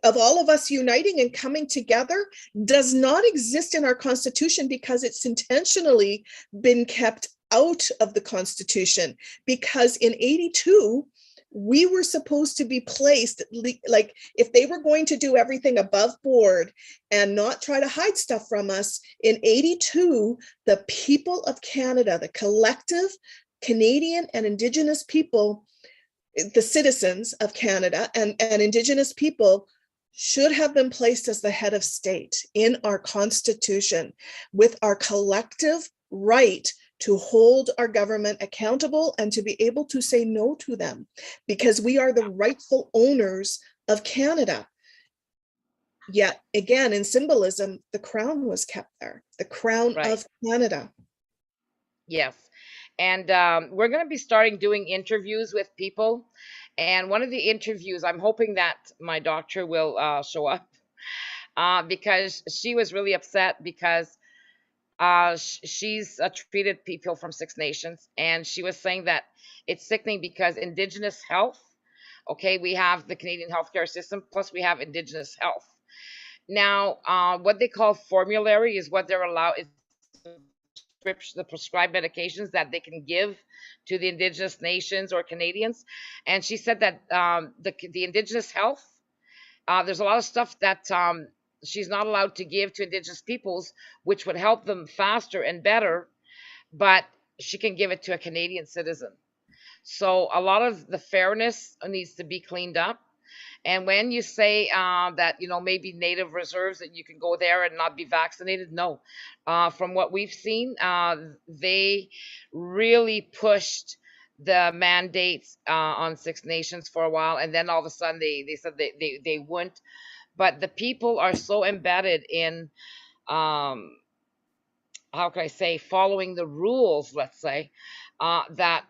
of all of us uniting and coming together does not exist in our Constitution because it's intentionally been kept out of the Constitution, because in 82, we were supposed to be placed, like if they were going to do everything above board and not try to hide stuff from us, in 82, the people of Canada, the collective Canadian and Indigenous people, the citizens of Canada and Indigenous people should have been placed as the head of state in our Constitution, with our collective right to hold our government accountable and to be able to say no to them, because we are the rightful owners of Canada. Yet again, in symbolism, the crown was kept there, the crown of Canada. Yes. And we're going to be starting doing interviews with people. And one of the interviews, I'm hoping that my doctor will show up because she was really upset because she's treated people from Six Nations. And she was saying that it's sickening because Indigenous Health, okay, we have the Canadian healthcare system, plus we have Indigenous Health. Now, what they call formulary is what they're allowed, the prescribed medications that they can give to the Indigenous nations or Canadians. And she said that the Indigenous Health, there's a lot of stuff that she's not allowed to give to Indigenous peoples, which would help them faster and better, but she can give it to a Canadian citizen. So a lot of the fairness needs to be cleaned up. And when you say that, maybe native reserves, that you can go there and not be vaccinated, no. From what we've seen, they really pushed the mandates on Six Nations for a while. And then all of a sudden they said they wouldn't. But the people are so embedded in, how can I say, following the rules, let's say, that,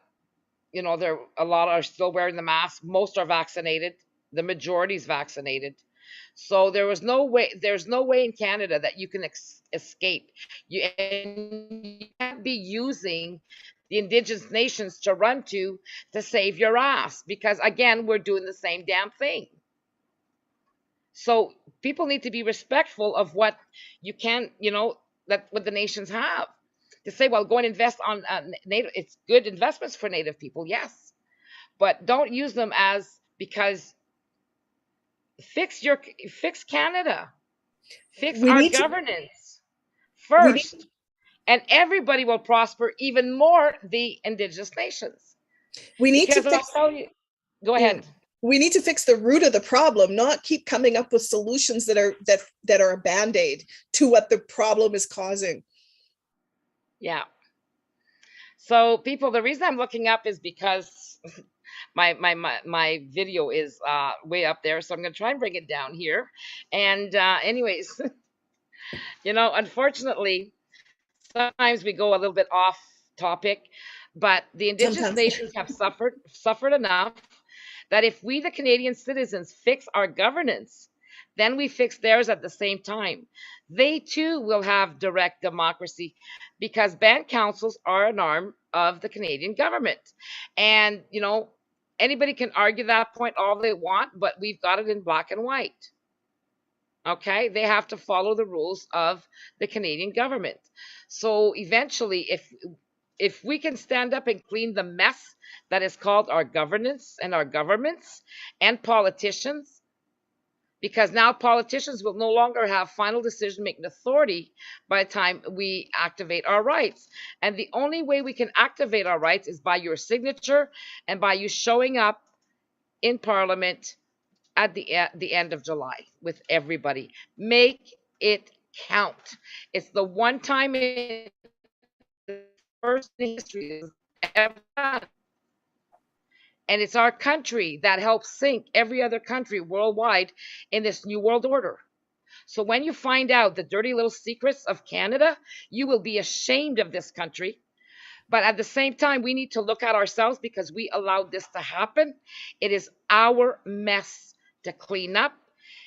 there a lot are still wearing the mask. Most are vaccinated. The majority is vaccinated. So there's no way in Canada that you can escape. You can't be using the Indigenous nations to run to save your ass, because again, we're doing the same damn thing. So people need to be respectful of what you can, that what the nations have. To say, well, go and invest on native, it's good investments for native people, yes, but don't use them as, because fix Canada, fix our governance first, and everybody will prosper, even more the Indigenous nations. We need to fix. I'll tell you. Go ahead. We need to fix the root of the problem, not keep coming up with solutions that are a band-aid to what the problem is causing. Yeah. So people, the reason I'm looking up is because my video is way up there, so I'm going to try and bring it down here. And anyways, unfortunately, sometimes we go a little bit off topic, but the Indigenous nations have suffered enough that if we, the Canadian citizens, fix our governance, then we fix theirs at the same time. They too will have direct democracy, because band councils are an arm of the Canadian government. And, anybody can argue that point all they want, but we've got it in black and white. Okay, they have to follow the rules of the Canadian government. So eventually, if we can stand up and clean the mess that is called our governance and our governments and politicians, because now politicians will no longer have final decision-making authority by the time we activate our rights. And the only way we can activate our rights is by your signature and by you showing up in Parliament at the end of July with everybody. Make it count. It's the one time in first in history ever done. And it's our country that helps sink every other country worldwide in this new world order. So when you find out the dirty little secrets of Canada, you will be ashamed of this country. But at the same time, we need to look at ourselves, because we allowed this to happen. It is our mess to clean up.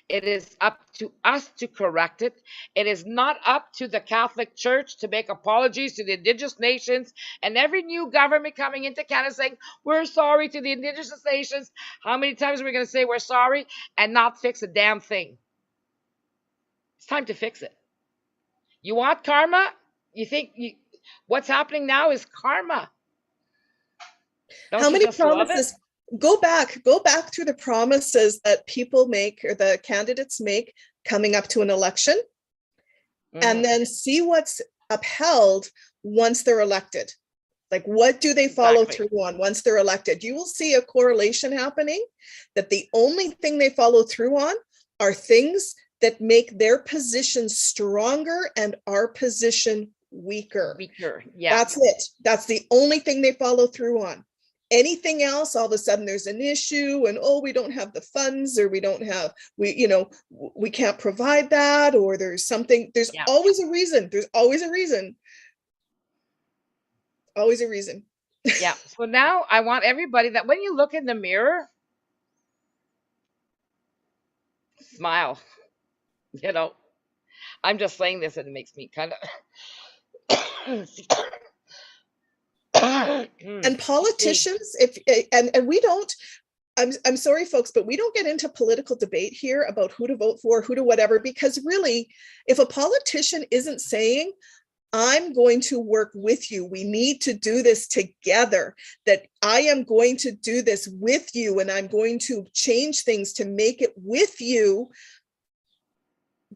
It is up to us to correct it. It is not up to the Catholic Church to make apologies to the Indigenous nations and every new government coming into Canada saying, we're sorry to the Indigenous nations. How many times are we going to say we're sorry and not fix a damn thing? It's time to fix it. You want karma? You think What's happening now is karma. Don't How you many just love it? promises? Go back through the promises that people make or the candidates make coming up to an election, and then see what's upheld once they're elected. Like, what do they follow through on once they're elected? You will see a correlation happening, that the only thing they follow through on are things that make their position stronger and our position weaker. Yeah. That's it. That's the only thing they follow through on. Anything else, all of a sudden there's an issue, and we don't have the funds, or we can't provide that, or there's something. There's always a reason. There's always a reason. Always a reason. Yeah. So now I want everybody that when you look in the mirror, smile. I'm just saying this and it makes me kind of and politicians, and we don't, I'm sorry folks, but we don't get into political debate here about who to vote for, who to whatever, because really, if a politician isn't saying, I'm going to work with you, we need to do this together, that I am going to do this with you, and I'm going to change things to make it with you,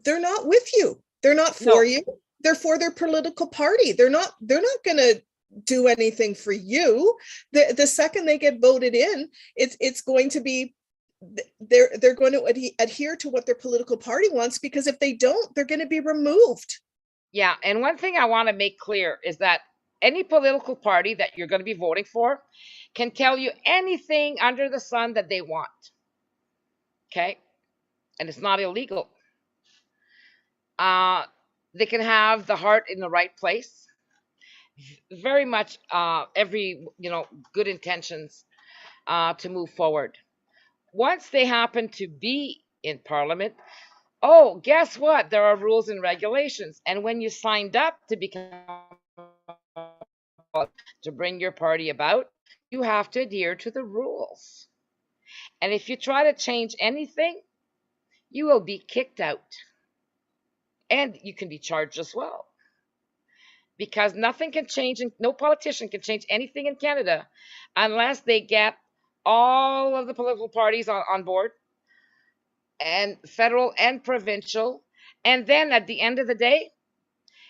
they're not with you. They're not for you. They're for their political party. They're not going to do anything for you. The second they get voted in, it's going to be, they're going to adhere to what their political party wants, because if they don't, they're going to be removed. Yeah. And one thing I want to make clear is that any political party that you're going to be voting for can tell you anything under the sun that they want. Okay. And it's not illegal. They can have the heart in the right place. Very much every good intentions to move forward. Once they happen to be in Parliament, guess what? There are rules and regulations. And when you signed up to bring your party about, you have to adhere to the rules. And if you try to change anything, you will be kicked out. And you can be charged as well. Because nothing can change, and no politician can change anything in Canada unless they get all of the political parties on board, and federal and provincial. And then at the end of the day,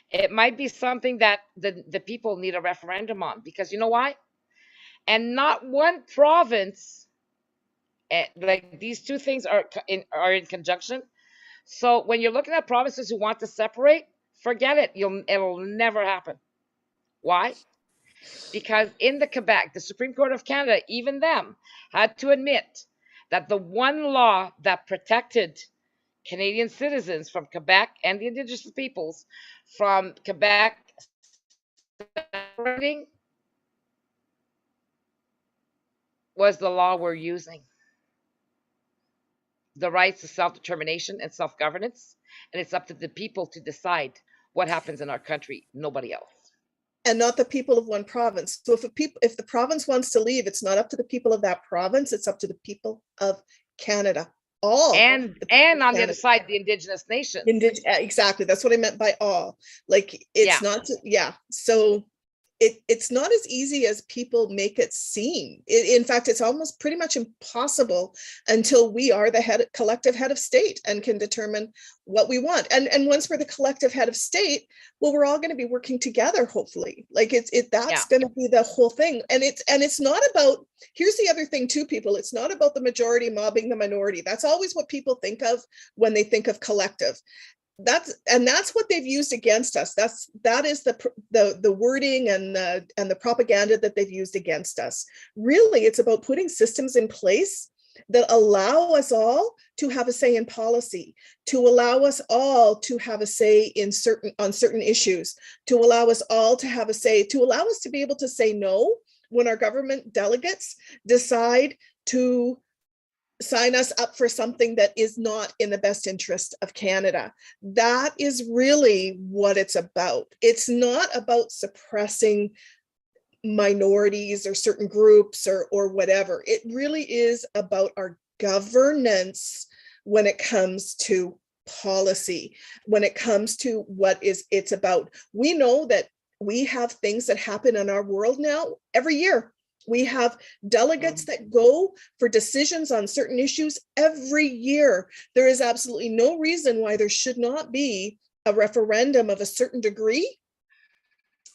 it might be something that the people need a referendum on, because you know why? And not one province, like these two things are in conjunction. So when you're looking at provinces who want to separate, forget it. It'll never happen. Why? Because in the Quebec, the Supreme Court of Canada, even them, had to admit that the one law that protected Canadian citizens from Quebec and the Indigenous peoples from Quebec separating was the law we're using. The rights to self-determination and self-governance, and it's up to the people to decide what happens in our country, nobody else. And not the people of one province. So if the province wants to leave, it's not up to the people of that province, it's up to the people of Canada. All. And on the other side, the Indigenous nations. Exactly. That's what I meant by all. Like, it's not, so it's not as easy as people make it seem. In fact, it's almost pretty much impossible until we are the collective head of state and can determine what we want. And once we're the collective head of state, well, we're all going to be working together, hopefully. Like that's going to be the whole thing. And it's not about, here's the other thing too, people, it's not about the majority mobbing the minority. That's always what people think of when they think of collective. That's what they've used against us. That is the wording and the propaganda that they've used against us. Really, it's about putting systems in place that allow us all to have a say in policy, to allow us all to have a say on certain issues, to allow us all to have a say, to allow us to be able to say no when our government delegates decide to sign us up for something that is not in the best interest of Canada. That is really what it's about. It's not about suppressing minorities or certain groups or whatever. It really is about our governance when it comes to policy, when it comes to what it's about. We know that We have things that happen in our world now every year. We have delegates that go for decisions on certain issues every year. There is absolutely no reason why there should not be a referendum of a certain degree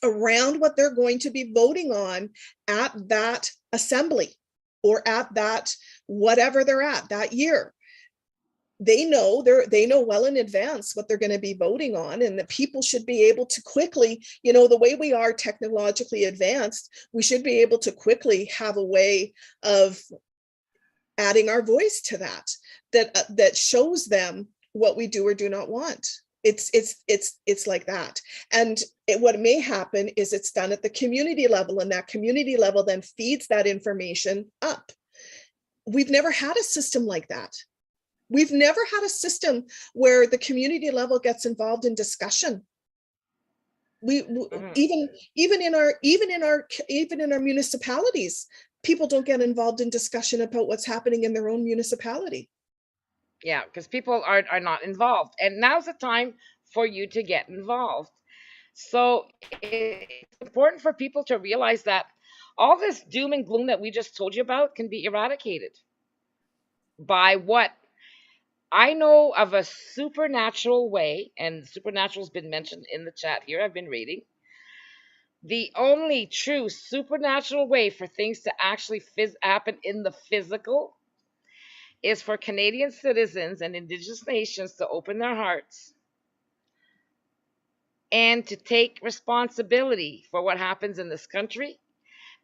around what they're going to be voting on at that assembly or at that whatever they're at that year. They know well in advance what they're going to be voting on, and the people should be able to quickly, the way we are technologically advanced, we should be able to quickly have a way of adding our voice to that shows them what we do or do not want. It's like that. And what may happen is it's done at the community level, and that community level then feeds that information up. We've never had a system like that. We've never had a system where the community level gets involved in discussion. Even in our municipalities, people don't get involved in discussion about what's happening in their own municipality. Yeah, because people are not involved, and now's the time for you to get involved. So it's important for people to realize that all this doom and gloom that we just told you about can be eradicated by what? I know of a supernatural way, and supernatural has been mentioned in the chat here. I've been reading. The only true supernatural way for things to actually happen in the physical is for Canadian citizens and Indigenous nations to open their hearts and to take responsibility for what happens in this country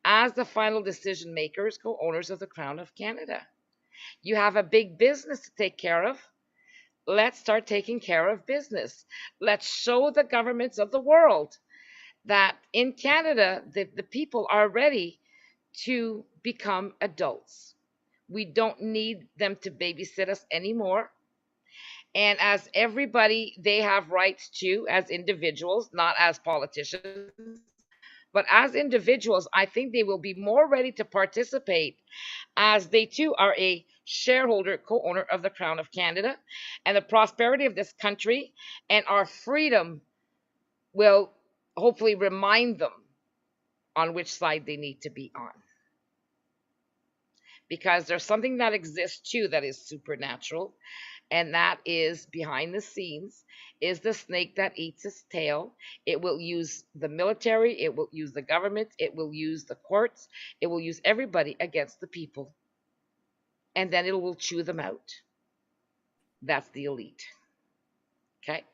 as the final decision makers, co-owners of the Crown of Canada. You have a big business to take care of. Let's start taking care of business. Let's show the governments of the world that in Canada, the people are ready to become adults. We don't need them to babysit us anymore. And as everybody, they have rights too, as individuals, not as politicians. But as individuals, I think they will be more ready to participate, as they too are a shareholder, co-owner of the Crown of Canada, and the prosperity of this country and our freedom will hopefully remind them on which side they need to be on. Because there's something that exists too that is supernatural, and that is behind the scenes is the snake that eats its tail. It will use the military, it will use the government, it will use the courts, it will use everybody against the people. And then it will chew them out. That's the elite. Okay?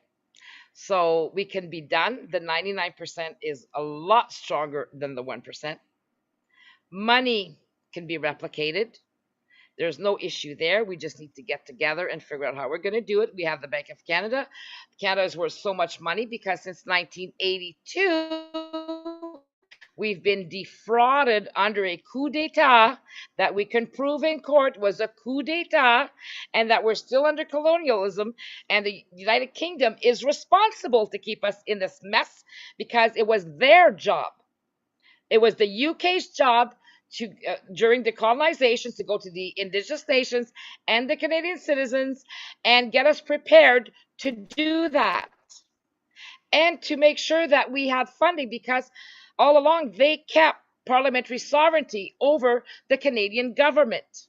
So we can be done. The 99% is a lot stronger than the 1%. Money can be replicated. There's no issue there. We just need to get together and figure out how we're going to do it. We have the Bank of Canada. Canada is worth so much money because since 1982, we've been defrauded under a coup d'etat that we can prove in court was a coup d'etat, and that we're still under colonialism, and the United Kingdom is responsible to keep us in this mess because it was their job. It was the UK's job to during the colonization to go to the Indigenous nations and the Canadian citizens and get us prepared to do that, and to make sure that we had funding, because all along they kept parliamentary sovereignty over the Canadian government.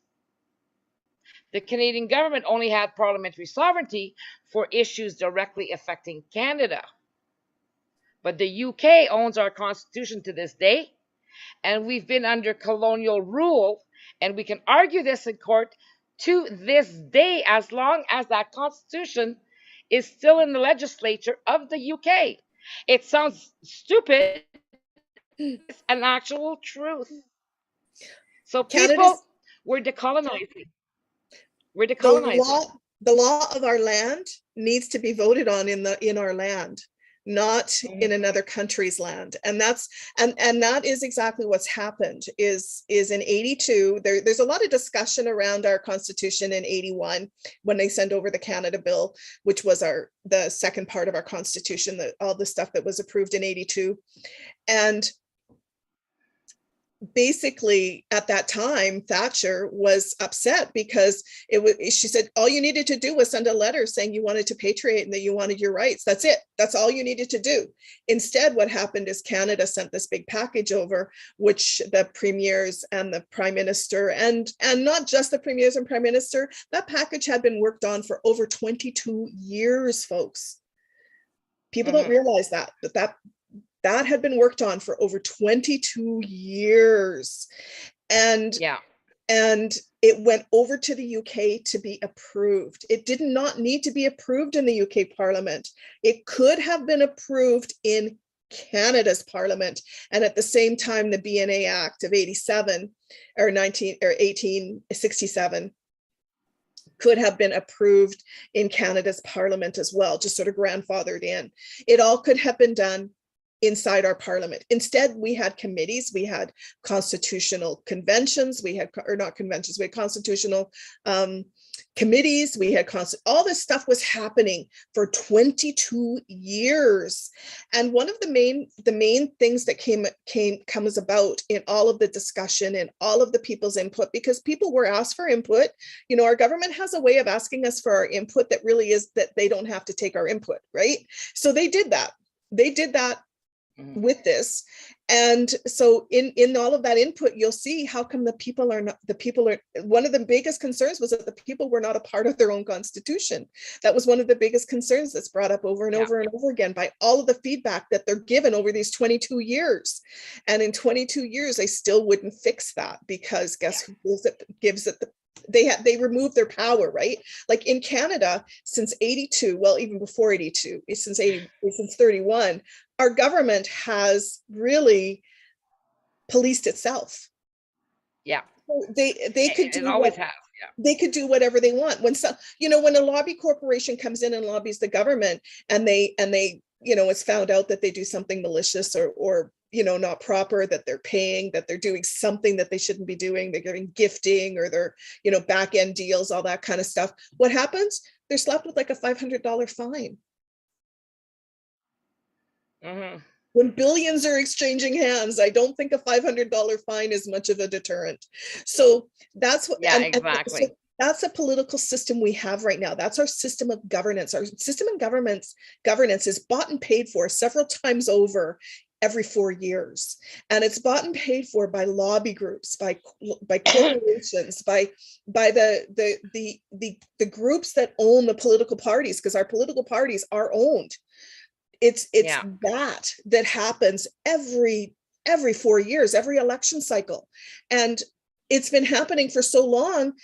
The Canadian government only had parliamentary sovereignty for issues directly affecting Canada. But the UK owns our constitution to this day, and we've been under colonial rule, and we can argue this in court to this day as long as that constitution is still in the legislature of the UK. It sounds stupid. It's an actual truth. So people, we're decolonizing. We're decolonizing. The law of our land needs to be voted on in our land, not in another country's land. And that's and that is exactly what's happened is in 82. There's a lot of discussion around our constitution in 81 when they sent over the Canada Bill, which was the second part of our constitution, all the stuff that was approved in 82. And basically at that time, Thatcher was upset because she said, all you needed to do was send a letter saying you wanted to patriate and that you wanted your rights. That's it. That's all you needed to do. Instead, what happened is Canada sent this big package over, which the premiers and the prime minister, and not just the premiers and prime minister, that package had been worked on for over 22 years, folks. People don't realize that had been worked on for over 22 years. And it went over to the UK to be approved. It did not need to be approved in the UK Parliament. It could have been approved in Canada's Parliament. And at the same time, the BNA Act of 1867 could have been approved in Canada's Parliament as well, just sort of grandfathered in. It all could have been done inside our parliament. Instead, we had committees, we had constitutional conventions, we had constitutional committees, we had all this stuff was happening for 22 years. And one of the main things that comes about in all of the discussion and all of the people's input, because people were asked for input. You know, our government has a way of asking us for our input that really is that they don't have to take our input, right? So they did that. With this. And so in all of that input, you'll see how come one of the biggest concerns was that the people were not a part of their own constitution. That was one of the biggest concerns that's brought up over and over and over again by all of the feedback that they're given over these 22 years. And in 22 years, they still wouldn't fix that because guess who gives it they removed their power, right? Like in Canada, since 82, well, even before 82, since 31, our government has really policed itself. Yeah. They could do They could do whatever they want. When a lobby corporation comes in and lobbies the government and they it's found out that they do something malicious or not proper, that they're paying, that they're doing something that they shouldn't be doing, they're giving gifting or they're, back end deals, all that kind of stuff. What happens? They're slapped with like a $500 fine. When billions are exchanging hands, I don't think a $500 fine is much of a deterrent. So that's what, exactly. That's a political system we have right now. That's our system of governance. Our system of governance is bought and paid for several times over every 4 years. And it's bought and paid for by lobby groups, by corporations, by the groups that own the political parties, because our political parties are owned. It's that happens every 4 years, every election cycle. And it's been happening for so long,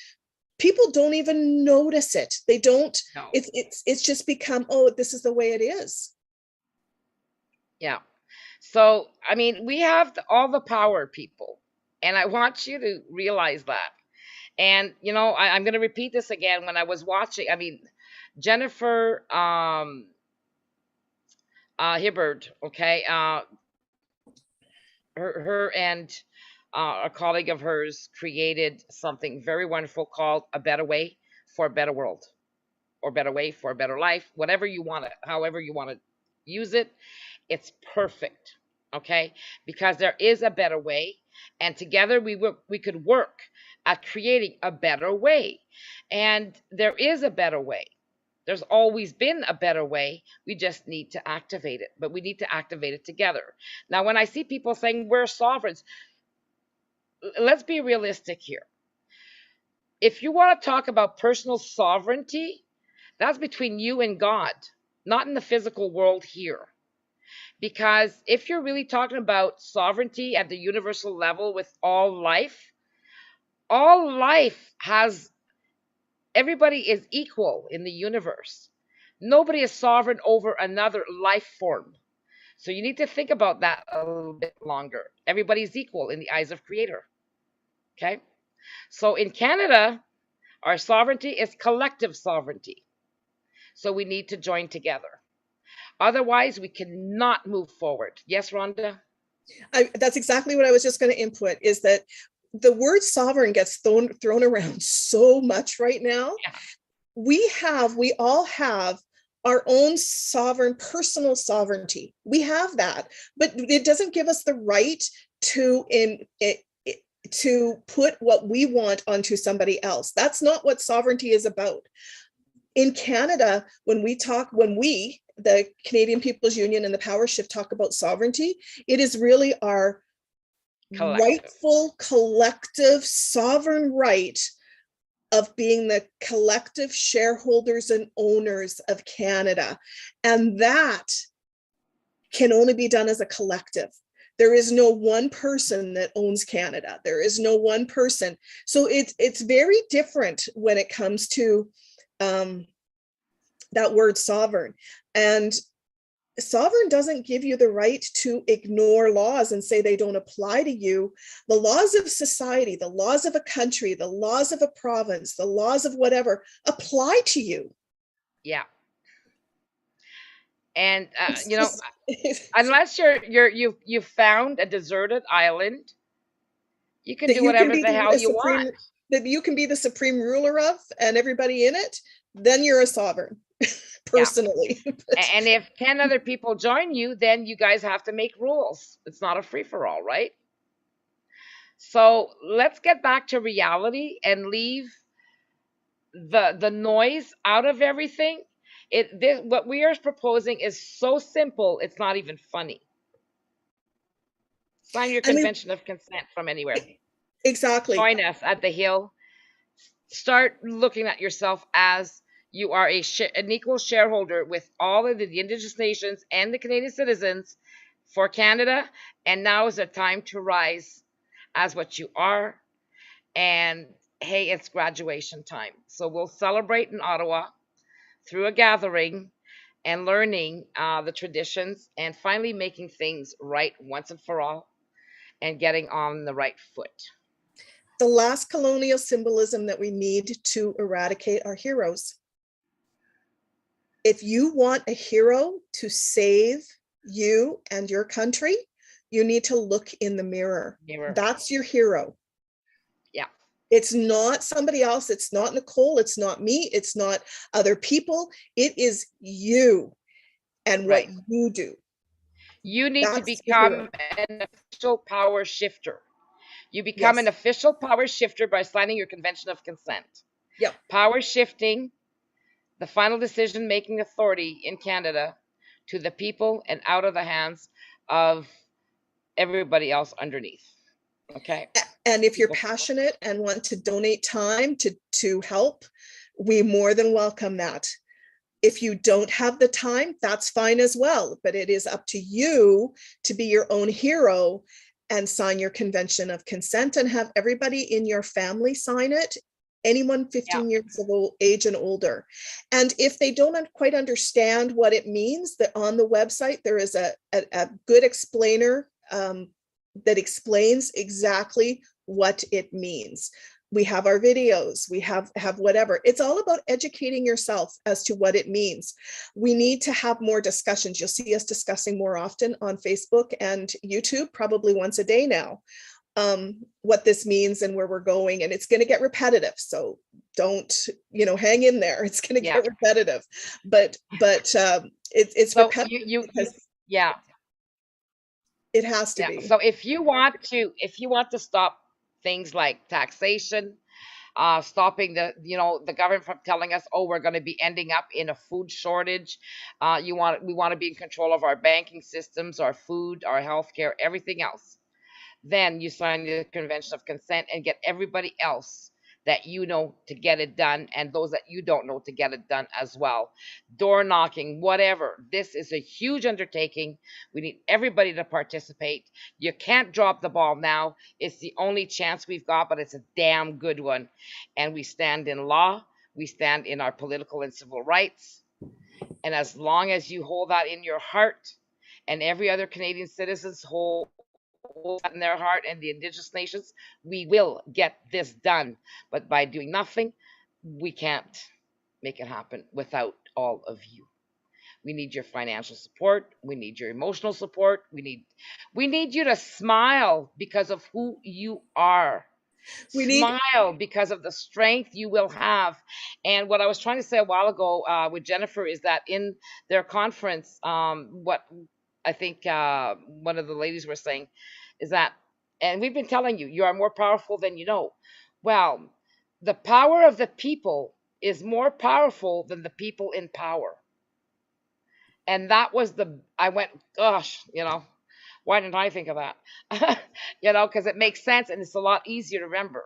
people don't even notice it. They don't, no. It's just become, oh, this is the way it is. Yeah. So, I mean, we have all the power, people. And I want you to realize that. And, I'm going to repeat this again. When I was watching, Jennifer Hibbard, okay, her and a colleague of hers created something very wonderful called A Better Way for a Better World, or Better Way for a Better Life, whatever you want it, however you want to use it. It's perfect, okay? Because there is a better way, and together we could work at creating a better way. And there is a better way. There's always been a better way. We just need to activate it, but we need to activate it together. Now, when I see people saying we're sovereigns, let's be realistic here. If you want to talk about personal sovereignty, that's between you and God, not in the physical world here. Because if you're really talking about sovereignty at the universal level with all life has, everybody is equal in the universe. Nobody is sovereign over another life form. So you need to think about that a little bit longer. Everybody's equal in the eyes of Creator. Okay? So in Canada, our sovereignty is collective sovereignty. So we need to join together. Otherwise, we cannot move forward. Yes, Rhonda? That's exactly what I was just going to input, is that the word sovereign gets thrown around so much right now. Yeah. We all have our own sovereign personal sovereignty. We have that, but it doesn't give us the right to to put what we want onto somebody else. That's not what sovereignty is about. In Canada, when we, the Canadian People's Union and the PowerShift, talk about sovereignty, it is really our rightful collective sovereign right of being the collective shareholders and owners of Canada. And that can only be done as a collective. There is no one person that owns Canada. There is no one person. So it's very different when it comes to that word sovereign. And sovereign doesn't give you the right to ignore laws and say they don't apply to you. The laws of society, the laws of a country, the laws of a province, the laws of whatever apply to you. Yeah. And you know, unless you've found a deserted island, you can do whatever the hell you want. That you can be the supreme ruler of, and everybody in it, then you're a sovereign. Personally. Yeah. And if 10 other people join you, then you guys have to make rules. It's not a free-for-all, right? So let's get back to reality and leave the noise out of everything. What we are proposing is so simple, it's not even funny. Sign your convention of consent from anywhere. Exactly. Join us at the Hill. Start looking at yourself as you are an equal shareholder with all of the Indigenous nations and the Canadian citizens for Canada. And now is the time to rise as what you are. And hey, it's graduation time. So we'll celebrate in Ottawa through a gathering and learning the traditions and finally making things right once and for all and getting on the right foot. The last colonial symbolism that we need to eradicate are heroes. If you want a hero to save you and your country, you need to look in the mirror. That's your hero. Yeah. It's not somebody else. It's not Nicole. It's not me. It's not other people. It is you and what you do. You need to become an official power shifter. You become an official power shifter by signing your convention of consent. Yeah. Power shifting, the final decision-making authority in Canada, to the people and out of the hands of everybody else underneath. Okay. And if you're passionate and want to donate time to help, we more than welcome that. If you don't have the time, that's fine as well. But it is up to you to be your own hero and sign your convention of consent and have everybody in your family sign it. Anyone 15 years of age and older. And if they don't quite understand what it means, that on the website, there is a good explainer that explains exactly what it means. We have our videos, we have whatever. It's all about educating yourself as to what it means. We need to have more discussions. You'll see us discussing more often on Facebook and YouTube, probably once a day now, what this means and where we're going. And it's going to get repetitive. So don't, hang in there. It's going to get repetitive, but it's so repetitive. It has to be. So if you want to stop things like taxation, stopping the government from telling us, oh, we're going to be ending up in a food shortage. We want to be in control of our banking systems, our food, our healthcare, everything else. Then you sign the convention of consent and get everybody else that you know to get it done, and those that you don't know to get it done as well. Door knocking, whatever. This is a huge undertaking. We need everybody to participate. You can't drop the ball now. It's the only chance we've got, but it's a damn good one. And we stand in law. We stand in our political and civil rights. And as long as you hold that in your heart, and every other Canadian citizens hold in their heart, and the Indigenous nations, we will get this done. But by doing nothing, we can't make it happen without all of you. We need your financial support. We need your emotional support. We need you to smile because of who you are. We need, Smile because of the strength you will have. And what I was trying to say a while ago with Jennifer is that in their conference, what I think one of the ladies were saying is that, and we've been telling you, you are more powerful than you know. Well, the power of the people is more powerful than the people in power. And that was I went, gosh, why didn't I think of that? Because it makes sense and it's a lot easier to remember.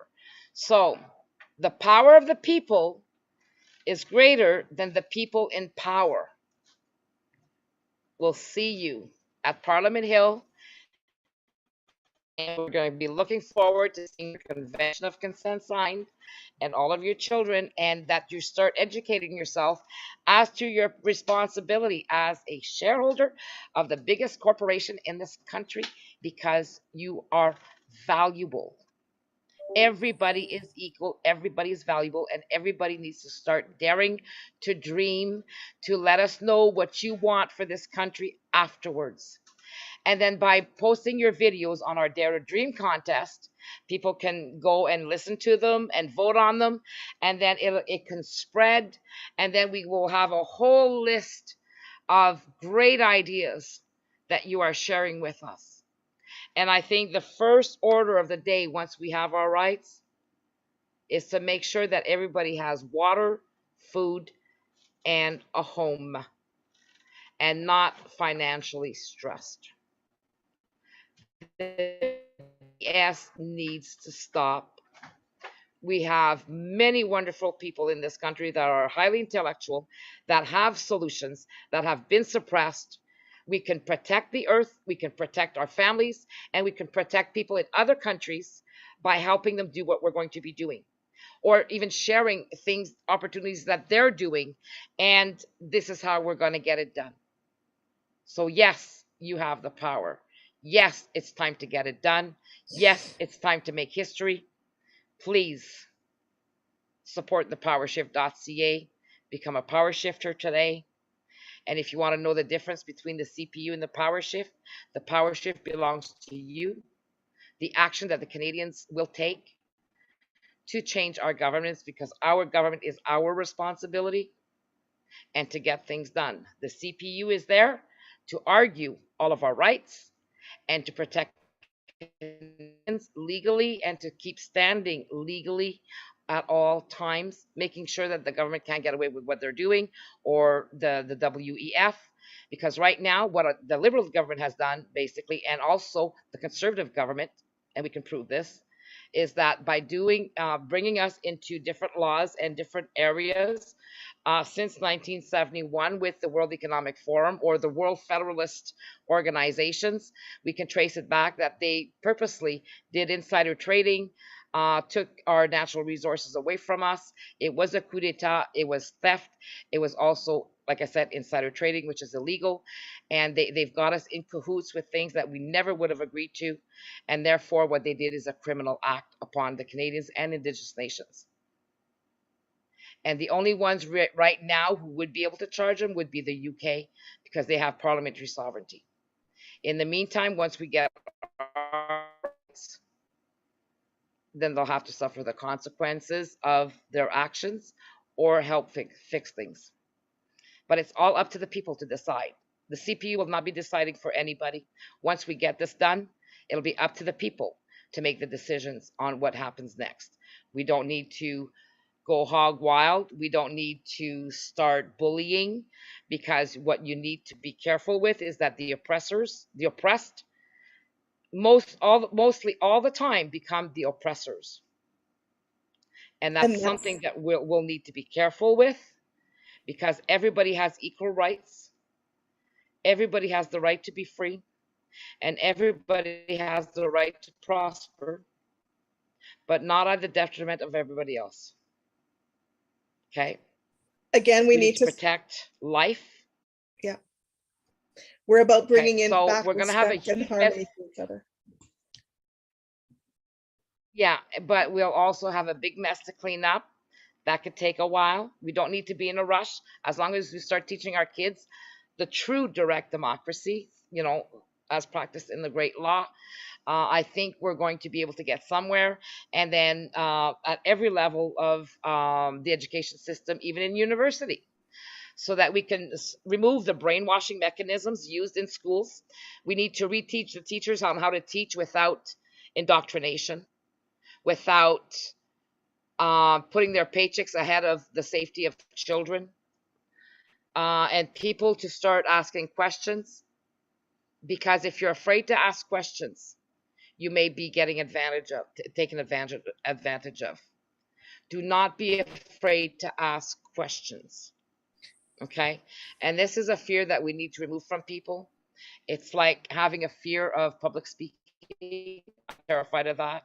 So the power of the people is greater than the people in power. We'll see you at Parliament Hill. And we're going to be looking forward to seeing your Convention of Consent signed and all of your children, and that you start educating yourself as to your responsibility as a shareholder of the biggest corporation in this country, because you are valuable. Everybody is equal, everybody is valuable, and everybody needs to start daring to dream, to let us know what you want for this country afterwards. And then by posting your videos on our Dare to Dream contest, people can go and listen to them and vote on them. And then it can spread. And then we will have a whole list of great ideas that you are sharing with us. And I think the first order of the day, once we have our rights, is to make sure that everybody has water, food, and a home, and not financially stressed. The BS needs to stop. We have many wonderful people in this country that are highly intellectual, that have solutions, that have been suppressed. We can protect the earth, we can protect our families, and we can protect people in other countries by helping them do what we're going to be doing, or even sharing things, opportunities that they're doing. And this is how we're going to get it done. So yes, you have the power. Yes, it's time to get it done. Yes, it's time to make history. Please support the PowerShift.ca. Become a power shifter today. And if you want to know the difference between the C.P.U. and the PowerShift belongs to you. The action that the Canadians will take to change our governments, because our government is our responsibility, and to get things done. The C.P.U. is there to argue all of our rights and to protect legally, and to keep standing legally at all times, making sure that the government can't get away with what they're doing, or the WEF. Because right now, what the Liberal government has done, basically, and also the Conservative government, and we can prove this, is that by bringing us into different laws and different areas since 1971 with the World Economic Forum or the World Federalist organizations, we can trace it back that they purposely did insider trading, took our natural resources away from us. It was a coup d'etat, it was theft, it was also, like I said, insider trading, which is illegal. And they've got us in cahoots with things that we never would have agreed to. And therefore, what they did is a criminal act upon the Canadians and Indigenous nations. And the only ones right now who would be able to charge them would be the UK, because they have parliamentary sovereignty. In the meantime, once we get our rights, then they'll have to suffer the consequences of their actions or help fix things. But it's all up to the people to decide. The C.P.U. will not be deciding for anybody. Once we get this done, it'll be up to the people to make the decisions on what happens next. We don't need to go hog wild. We don't need to start bullying, because what you need to be careful with is that the oppressed, mostly all the time become the oppressors. And that's something that we'll need to be careful with, because everybody has equal rights. Everybody has the right to be free, and everybody has the right to prosper, but not at the detriment of everybody else. Okay? Again, we need to protect life. Yeah. We're about bringing in so back we're going to have a and harmony to each other. Yeah, but we'll also have a big mess to clean up. That could take a while. We don't need to be in a rush. As long as we start teaching our kids the true direct democracy, as practiced in the great law. I think we're going to be able to get somewhere. And then at every level of the education system, even in university, so that we can remove the brainwashing mechanisms used in schools. We need to reteach the teachers on how to teach without indoctrination, without putting their paychecks ahead of the safety of children, and people to start asking questions. Because if you're afraid to ask questions, you may be getting taken advantage of. Do not be afraid to ask questions. Okay? And this is a fear that we need to remove from people. It's like having a fear of public speaking. I'm terrified of that.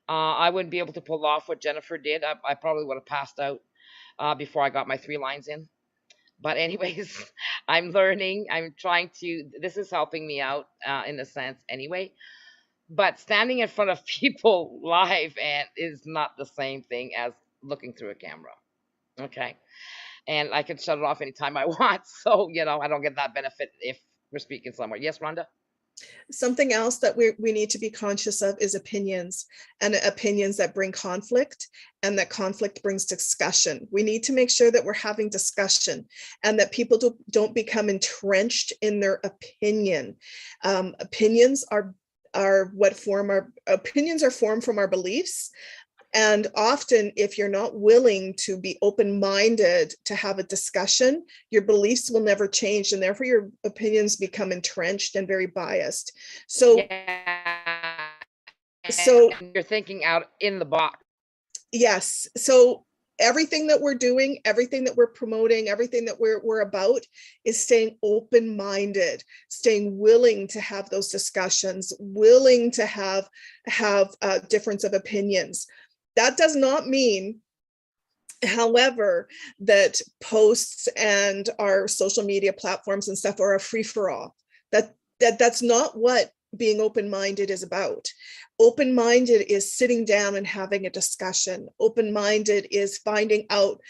I wouldn't be able to pull off what Jennifer did. I probably would have passed out before I got my 3 lines in. But anyways, I'm learning. I'm trying to. This is helping me out in a sense, anyway. But standing in front of people live and is not the same thing as looking through a camera. Okay, and I can shut it off anytime I want. So I don't get that benefit if we're speaking somewhere. Yes, Rhonda. Something else that we need to be conscious of is opinions, and opinions that bring conflict, and that conflict brings discussion. We need to make sure that we're having discussion and that people don't become entrenched in their opinion. Opinions are formed from our beliefs. And often, if you're not willing to be open-minded to have a discussion, your beliefs will never change, and therefore your opinions become entrenched and very biased. So, Yeah. so and you're thinking out in the box. Yes. So everything that we're doing, everything that we're promoting, everything that we're about is staying open-minded, staying willing to have those discussions, willing to have a difference of opinions. That does not mean, however, that posts and our social media platforms and stuff are a free-for-all. That's not what being open-minded is about. Open-minded is sitting down and having a discussion. Open-minded is finding out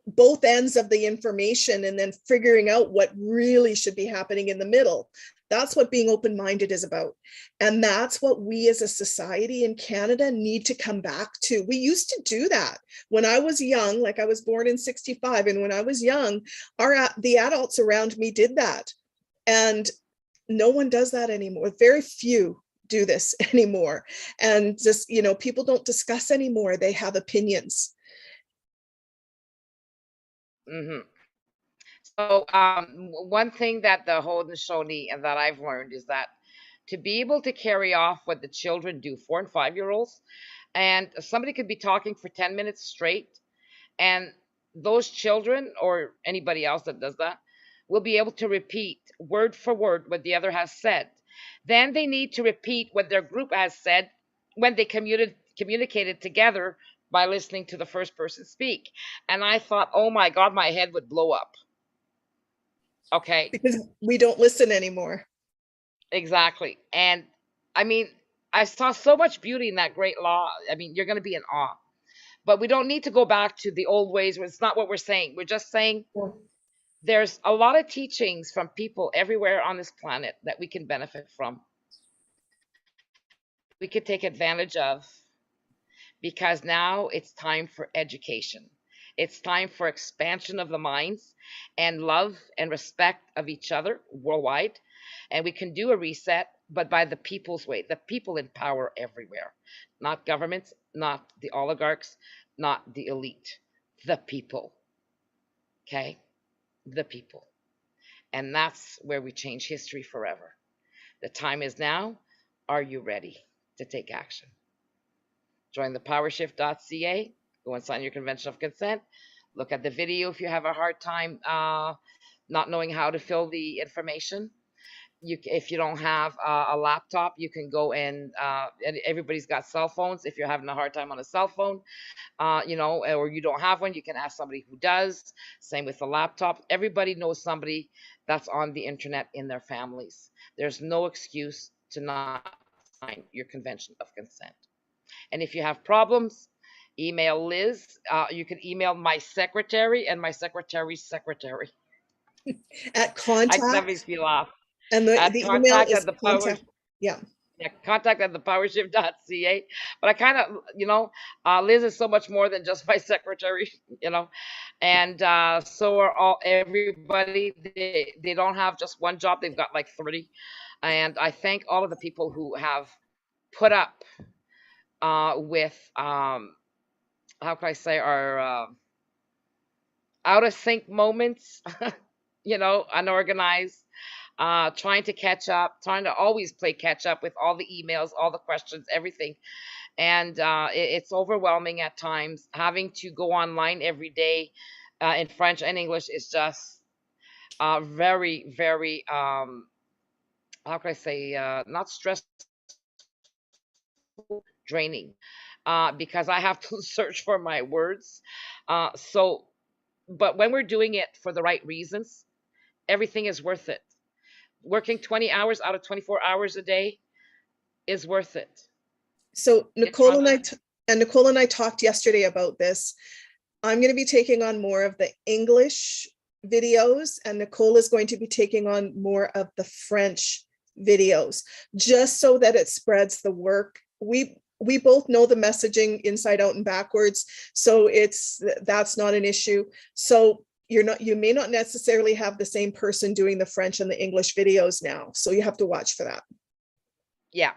both ends of the information and then figuring out what really should be happening in the middle. That's what being open-minded is about. And that's what we as a society in Canada need to come back to. We used to do that. When I was young, like I was born in 65, and when I was young, the adults around me did that. And no one does that anymore. Very few do this anymore. And just, people don't discuss anymore. They have opinions. Mm-hmm. So one thing that the Haudenosaunee and that I've learned is that to be able to carry off what the children do, 4 and 5-year-olds, and somebody could be talking for 10 minutes straight, and those children or anybody else that does that will be able to repeat word for word what the other has said. Then they need to repeat what their group has said when they communicated together by listening to the first person speak. And I thought, oh my God, my head would blow up. Okay. Because we don't listen anymore. Exactly. And I mean, I saw so much beauty in that great law. I mean, you're going to be in awe. But we don't need to go back to the old ways. It's not what we're saying. We're just saying there's a lot of teachings from people everywhere on this planet that we can benefit from. We could take advantage of, because now it's time for education. It's time for expansion of the minds and love and respect of each other worldwide. And we can do a reset, but by the people's way, the people in power everywhere, not governments, not the oligarchs, not the elite, the people. Okay? The people. And that's where we change history forever. The time is now. Are you ready to take action? Join the PowerShift.ca. Go and sign your convention of consent. Look at the video if you have a hard time not knowing how to fill the information. If you don't have a laptop, you can go and everybody's got cell phones. If you're having a hard time on a cell phone, or you don't have one, you can ask somebody who does. Same with the laptop. Everybody knows somebody that's on the internet in their families. There's no excuse to not sign your convention of consent. And if you have problems, email Liz. You can email my secretary and my secretary's secretary. At contact. That makes me laugh. And at the email contact at is the power. contact. Yeah. Yeah, contact at the powershift.ca. But I kind of, Liz is so much more than just my secretary, and so are everybody. They don't have just one job; they've got like 30. And I thank all of the people who have put up with how can I say, our out of sync moments, unorganized, trying to catch up, trying to always play catch up with all the emails, all the questions, everything. And it's overwhelming at times. Having to go online every day in French and English is just very, very, how can I say, not stressful, draining, because I have to search for my words. But when we're doing it for the right reasons, everything is worth it. Working 20 hours out of 24 hours a day is worth it. So Nicole and I talked yesterday about this. I'm going to be taking on more of the English videos, and Nicole is going to be taking on more of the French videos, just so that it spreads the work. We both know the messaging inside out and backwards, so that's not an issue. So you may not necessarily have the same person doing the French and the English videos now, so you have to watch for that. Yeah.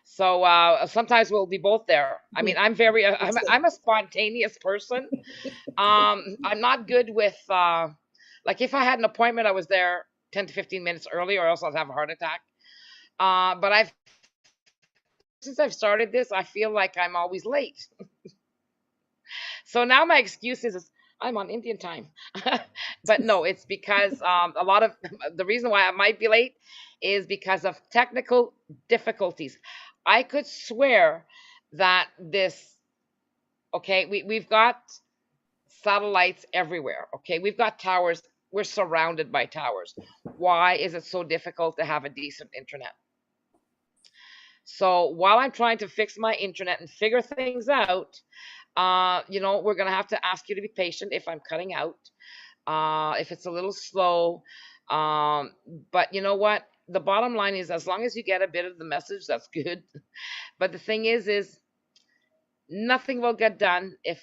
So sometimes we'll be both there. I mean, I'm a spontaneous person. I'm not good with like if I had an appointment, I was there 10 to 15 minutes early, or else I'll have a heart attack. But since I've started this, I feel like I'm always late. So now my excuse is I'm on Indian time. But no, it's because a lot of the reason why I might be late is because of technical difficulties. I could swear that we've got satellites everywhere. Okay, we've got towers. We're surrounded by towers. Why is it so difficult to have a decent internet? So while I'm trying to fix my internet and figure things out, we're going to have to ask you to be patient if I'm cutting out, if it's a little slow. But you know what? The bottom line is, as long as you get a bit of the message, that's good. But the thing is nothing will get done if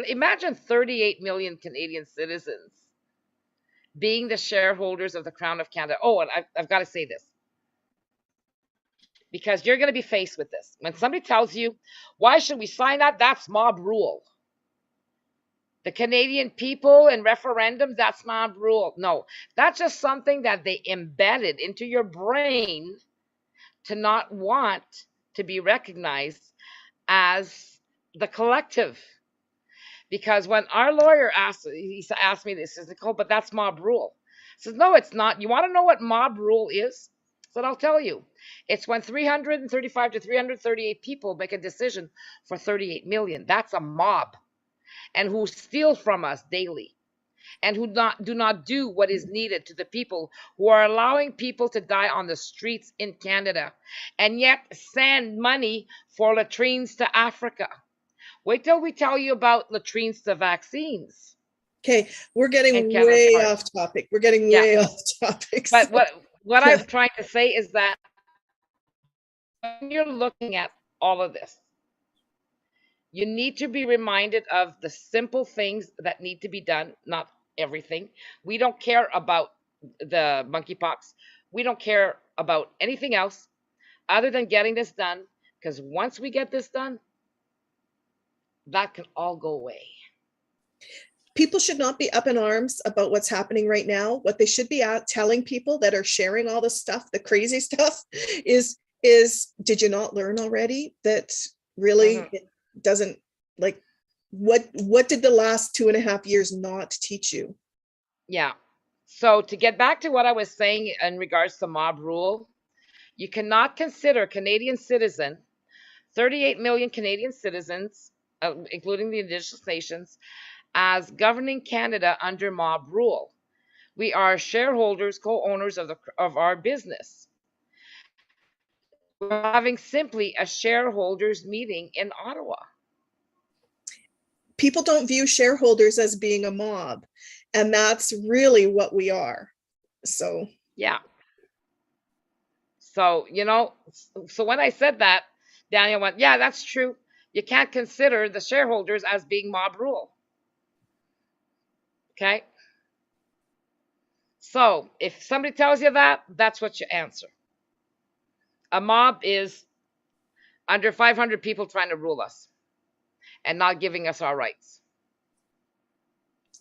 imagine 38 million Canadian citizens being the shareholders of the Crown of Canada. Oh, and I've got to say this, because you're going to be faced with this. When somebody tells you, why should we sign that? That's mob rule. The Canadian people and referendums, that's mob rule. No, that's just something that they embedded into your brain to not want to be recognized as the collective. Because when our lawyer asked me this, he says, Nicole, but that's mob rule. I says, no, it's not. You want to know what mob rule is? I said, I'll tell you. It's when 335 to 338 people make a decision for 38 million. That's a mob. And who steal from us daily, and who do not do what is needed to the people, who are allowing people to die on the streets in Canada, and yet send money for latrines to Africa. Wait till we tell you about latrines to vaccines. Okay, we're getting way off topic. We're getting way off topic. But what I'm trying to say is that when you're looking at all of this, you need to be reminded of the simple things that need to be done, not everything. We don't care about the monkeypox. We don't care about anything else other than getting this done, because once we get this done, that can all go away. People should not be up in arms about what's happening right now. What they should be telling people that are sharing all this stuff, the crazy stuff, is did you not learn already that really it doesn't, like, what did the last 2.5 years not teach you? Yeah. So to get back to what I was saying in regards to mob rule, you cannot consider Canadian citizen, 38 million Canadian citizens, including the Indigenous nations, as governing Canada under mob rule. We are shareholders, co-owners of our business. We're having simply a shareholders meeting in Ottawa. People don't view shareholders as being a mob, and that's really what we are. So Yeah. So, so when I said that, Daniel went, yeah, that's true. You can't consider the shareholders as being mob rule. Okay. So if somebody tells you that, that's what you answer. A mob is under 500 people trying to rule us and not giving us our rights.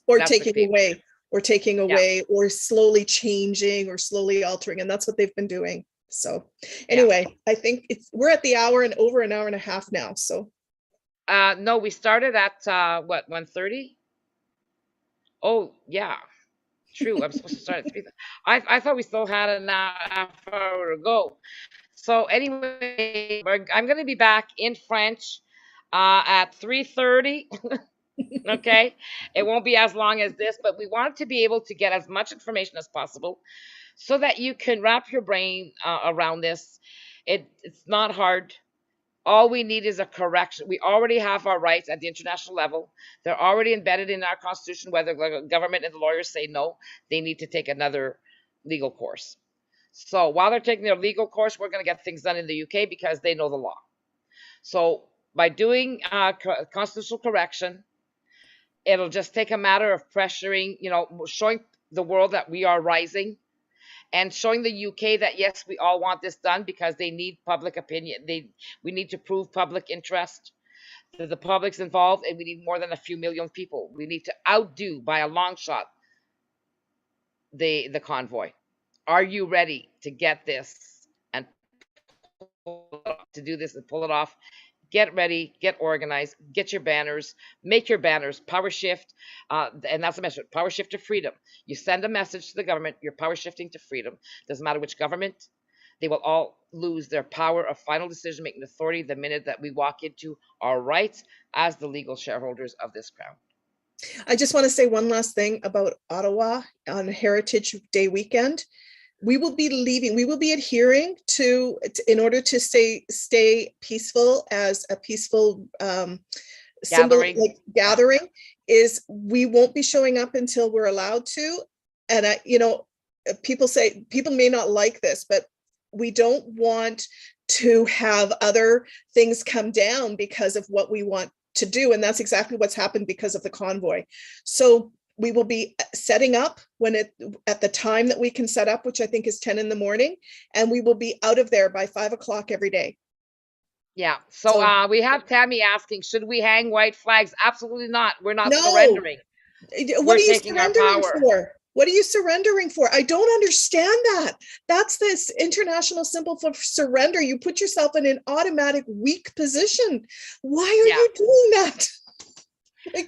Or That's taking away, Yeah. or slowly changing or slowly altering. And that's what they've been doing. So Yeah. anyway, I think we're at the hour and over an hour and a half now. So no, we started at what, 1:30? Oh, yeah. True. I'm supposed to start at 3. I thought we still had an half hour to go. So anyway, I'm going to be back in French at 3:30. Okay. It won't be as long as this, but we want to be able to get as much information as possible so that you can wrap your brain around this. It's not hard. All we need is a correction. We already have our rights at the international level. They're already embedded in our constitution. Whether the government and the lawyers say no, they need to take another legal course. So while they're taking their legal course, we're going to get things done in the UK because they know the law. So by doing constitutional correction, it'll just take a matter of pressuring, showing the world that we are rising, and showing the UK that yes, we all want this done because they need public opinion. We need to prove public interest. The public's involved, and we need more than a few million people. We need to outdo by a long shot the convoy. Are you ready to get this and to do this and pull it off? Get ready, get organized, get your banners, make your banners, PowerShift, and that's the message, PowerShift to freedom. You send a message to the government, you're power shifting to freedom. Doesn't matter which government, they will all lose their power of final decision-making authority the minute that we walk into our rights as the legal shareholders of this crown. I just want to say one last thing about Ottawa on Heritage Day weekend. We will be leaving, we will be adhering to, in order to stay peaceful, as a peaceful symbol, like gathering, is we won't be showing up until we're allowed to. And people may not like this, but we don't want to have other things come down because of what we want to do. And that's exactly what's happened because of the convoy. So we will be setting up at the time that we can set up, which I think is 10 in the morning, and we will be out of there by 5 o'clock every day. Yeah. So we have Tammy asking, should we hang white flags? Absolutely not. We're not surrendering. What are you surrendering for? What are you surrendering for? I don't understand that. That's this international symbol for surrender. You put yourself in an automatic weak position. Why are you doing that?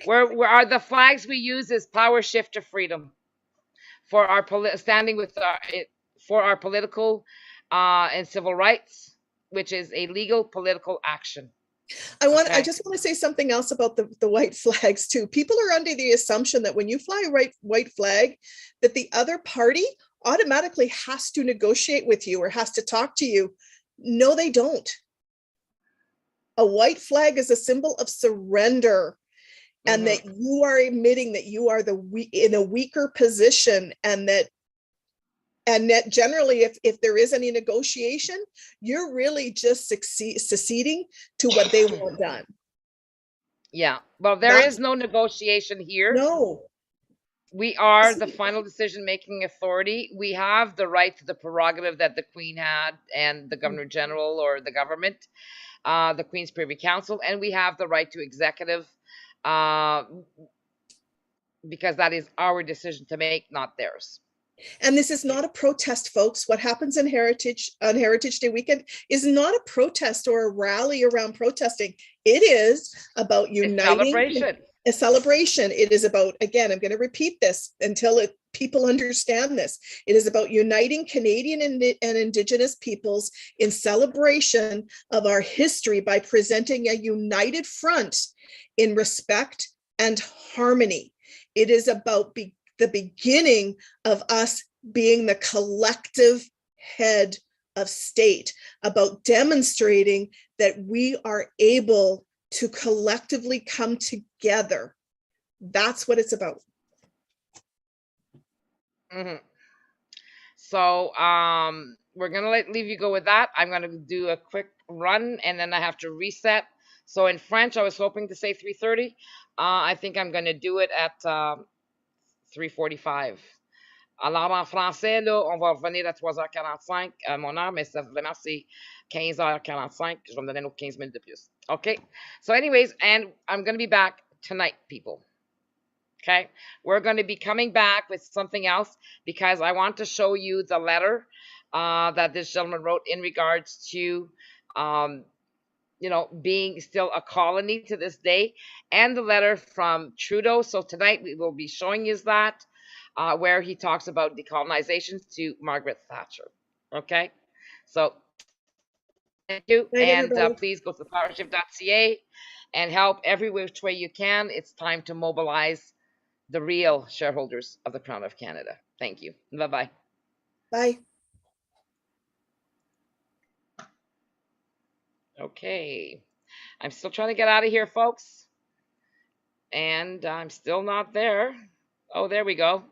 Where are the flags we use is PowerShift to freedom for our standing with for our political and civil rights, which is a legal political action. I just want to say something else about the white flags too. People are under the assumption that when you fly a white flag, that the other party automatically has to negotiate with you or has to talk to you. No, they don't. A white flag is a symbol of surrender. And that you are admitting that you are in a weaker position, and that generally, if there is any negotiation, you're really just seceding to what they want done. Yeah. Well, there is no negotiation here. No. We are the final decision-making authority. We have the right to the prerogative that the Queen had and the Governor General or the government, the Queen's Privy Council, and we have the right to executive. Because that is our decision to make, not theirs. And this is not a protest, folks. What happens on Heritage Day weekend is not a protest or a rally around protesting. It is about uniting. A celebration. It is about, again, I'm going to repeat this until people understand this. It is about uniting Canadian and Indigenous peoples in celebration of our history by presenting a united front in respect and harmony. It is about the beginning of us being the collective head of state, about demonstrating that we are able to collectively come together. That's what it's about. So we're gonna leave you go with that. I'm gonna do a quick run and then I have to reset. So in French, I was hoping to say 3:30. I think I'm gonna do it at 3:45. Alors en français, là, on va revenir à 3h45 à mon heure, mais ça, vraiment c'est 15h45. Je vais me donner nos 15 minutes de plus. Okay. So anyways, and I'm gonna be back tonight, people. Okay, we're going to be coming back with something else because I want to show you the letter that this gentleman wrote in regards to, being still a colony to this day, and the letter from Trudeau. So tonight we will be showing you that, where he talks about decolonization to Margaret Thatcher. Okay, so thank you, Night, and everybody. please go to PowerShift.ca and help every which way you can. It's time to mobilize the real shareholders of the Crown of Canada. Thank you. Bye-bye. Bye. Okay. I'm still trying to get out of here, folks. And I'm still not there. Oh, there we go.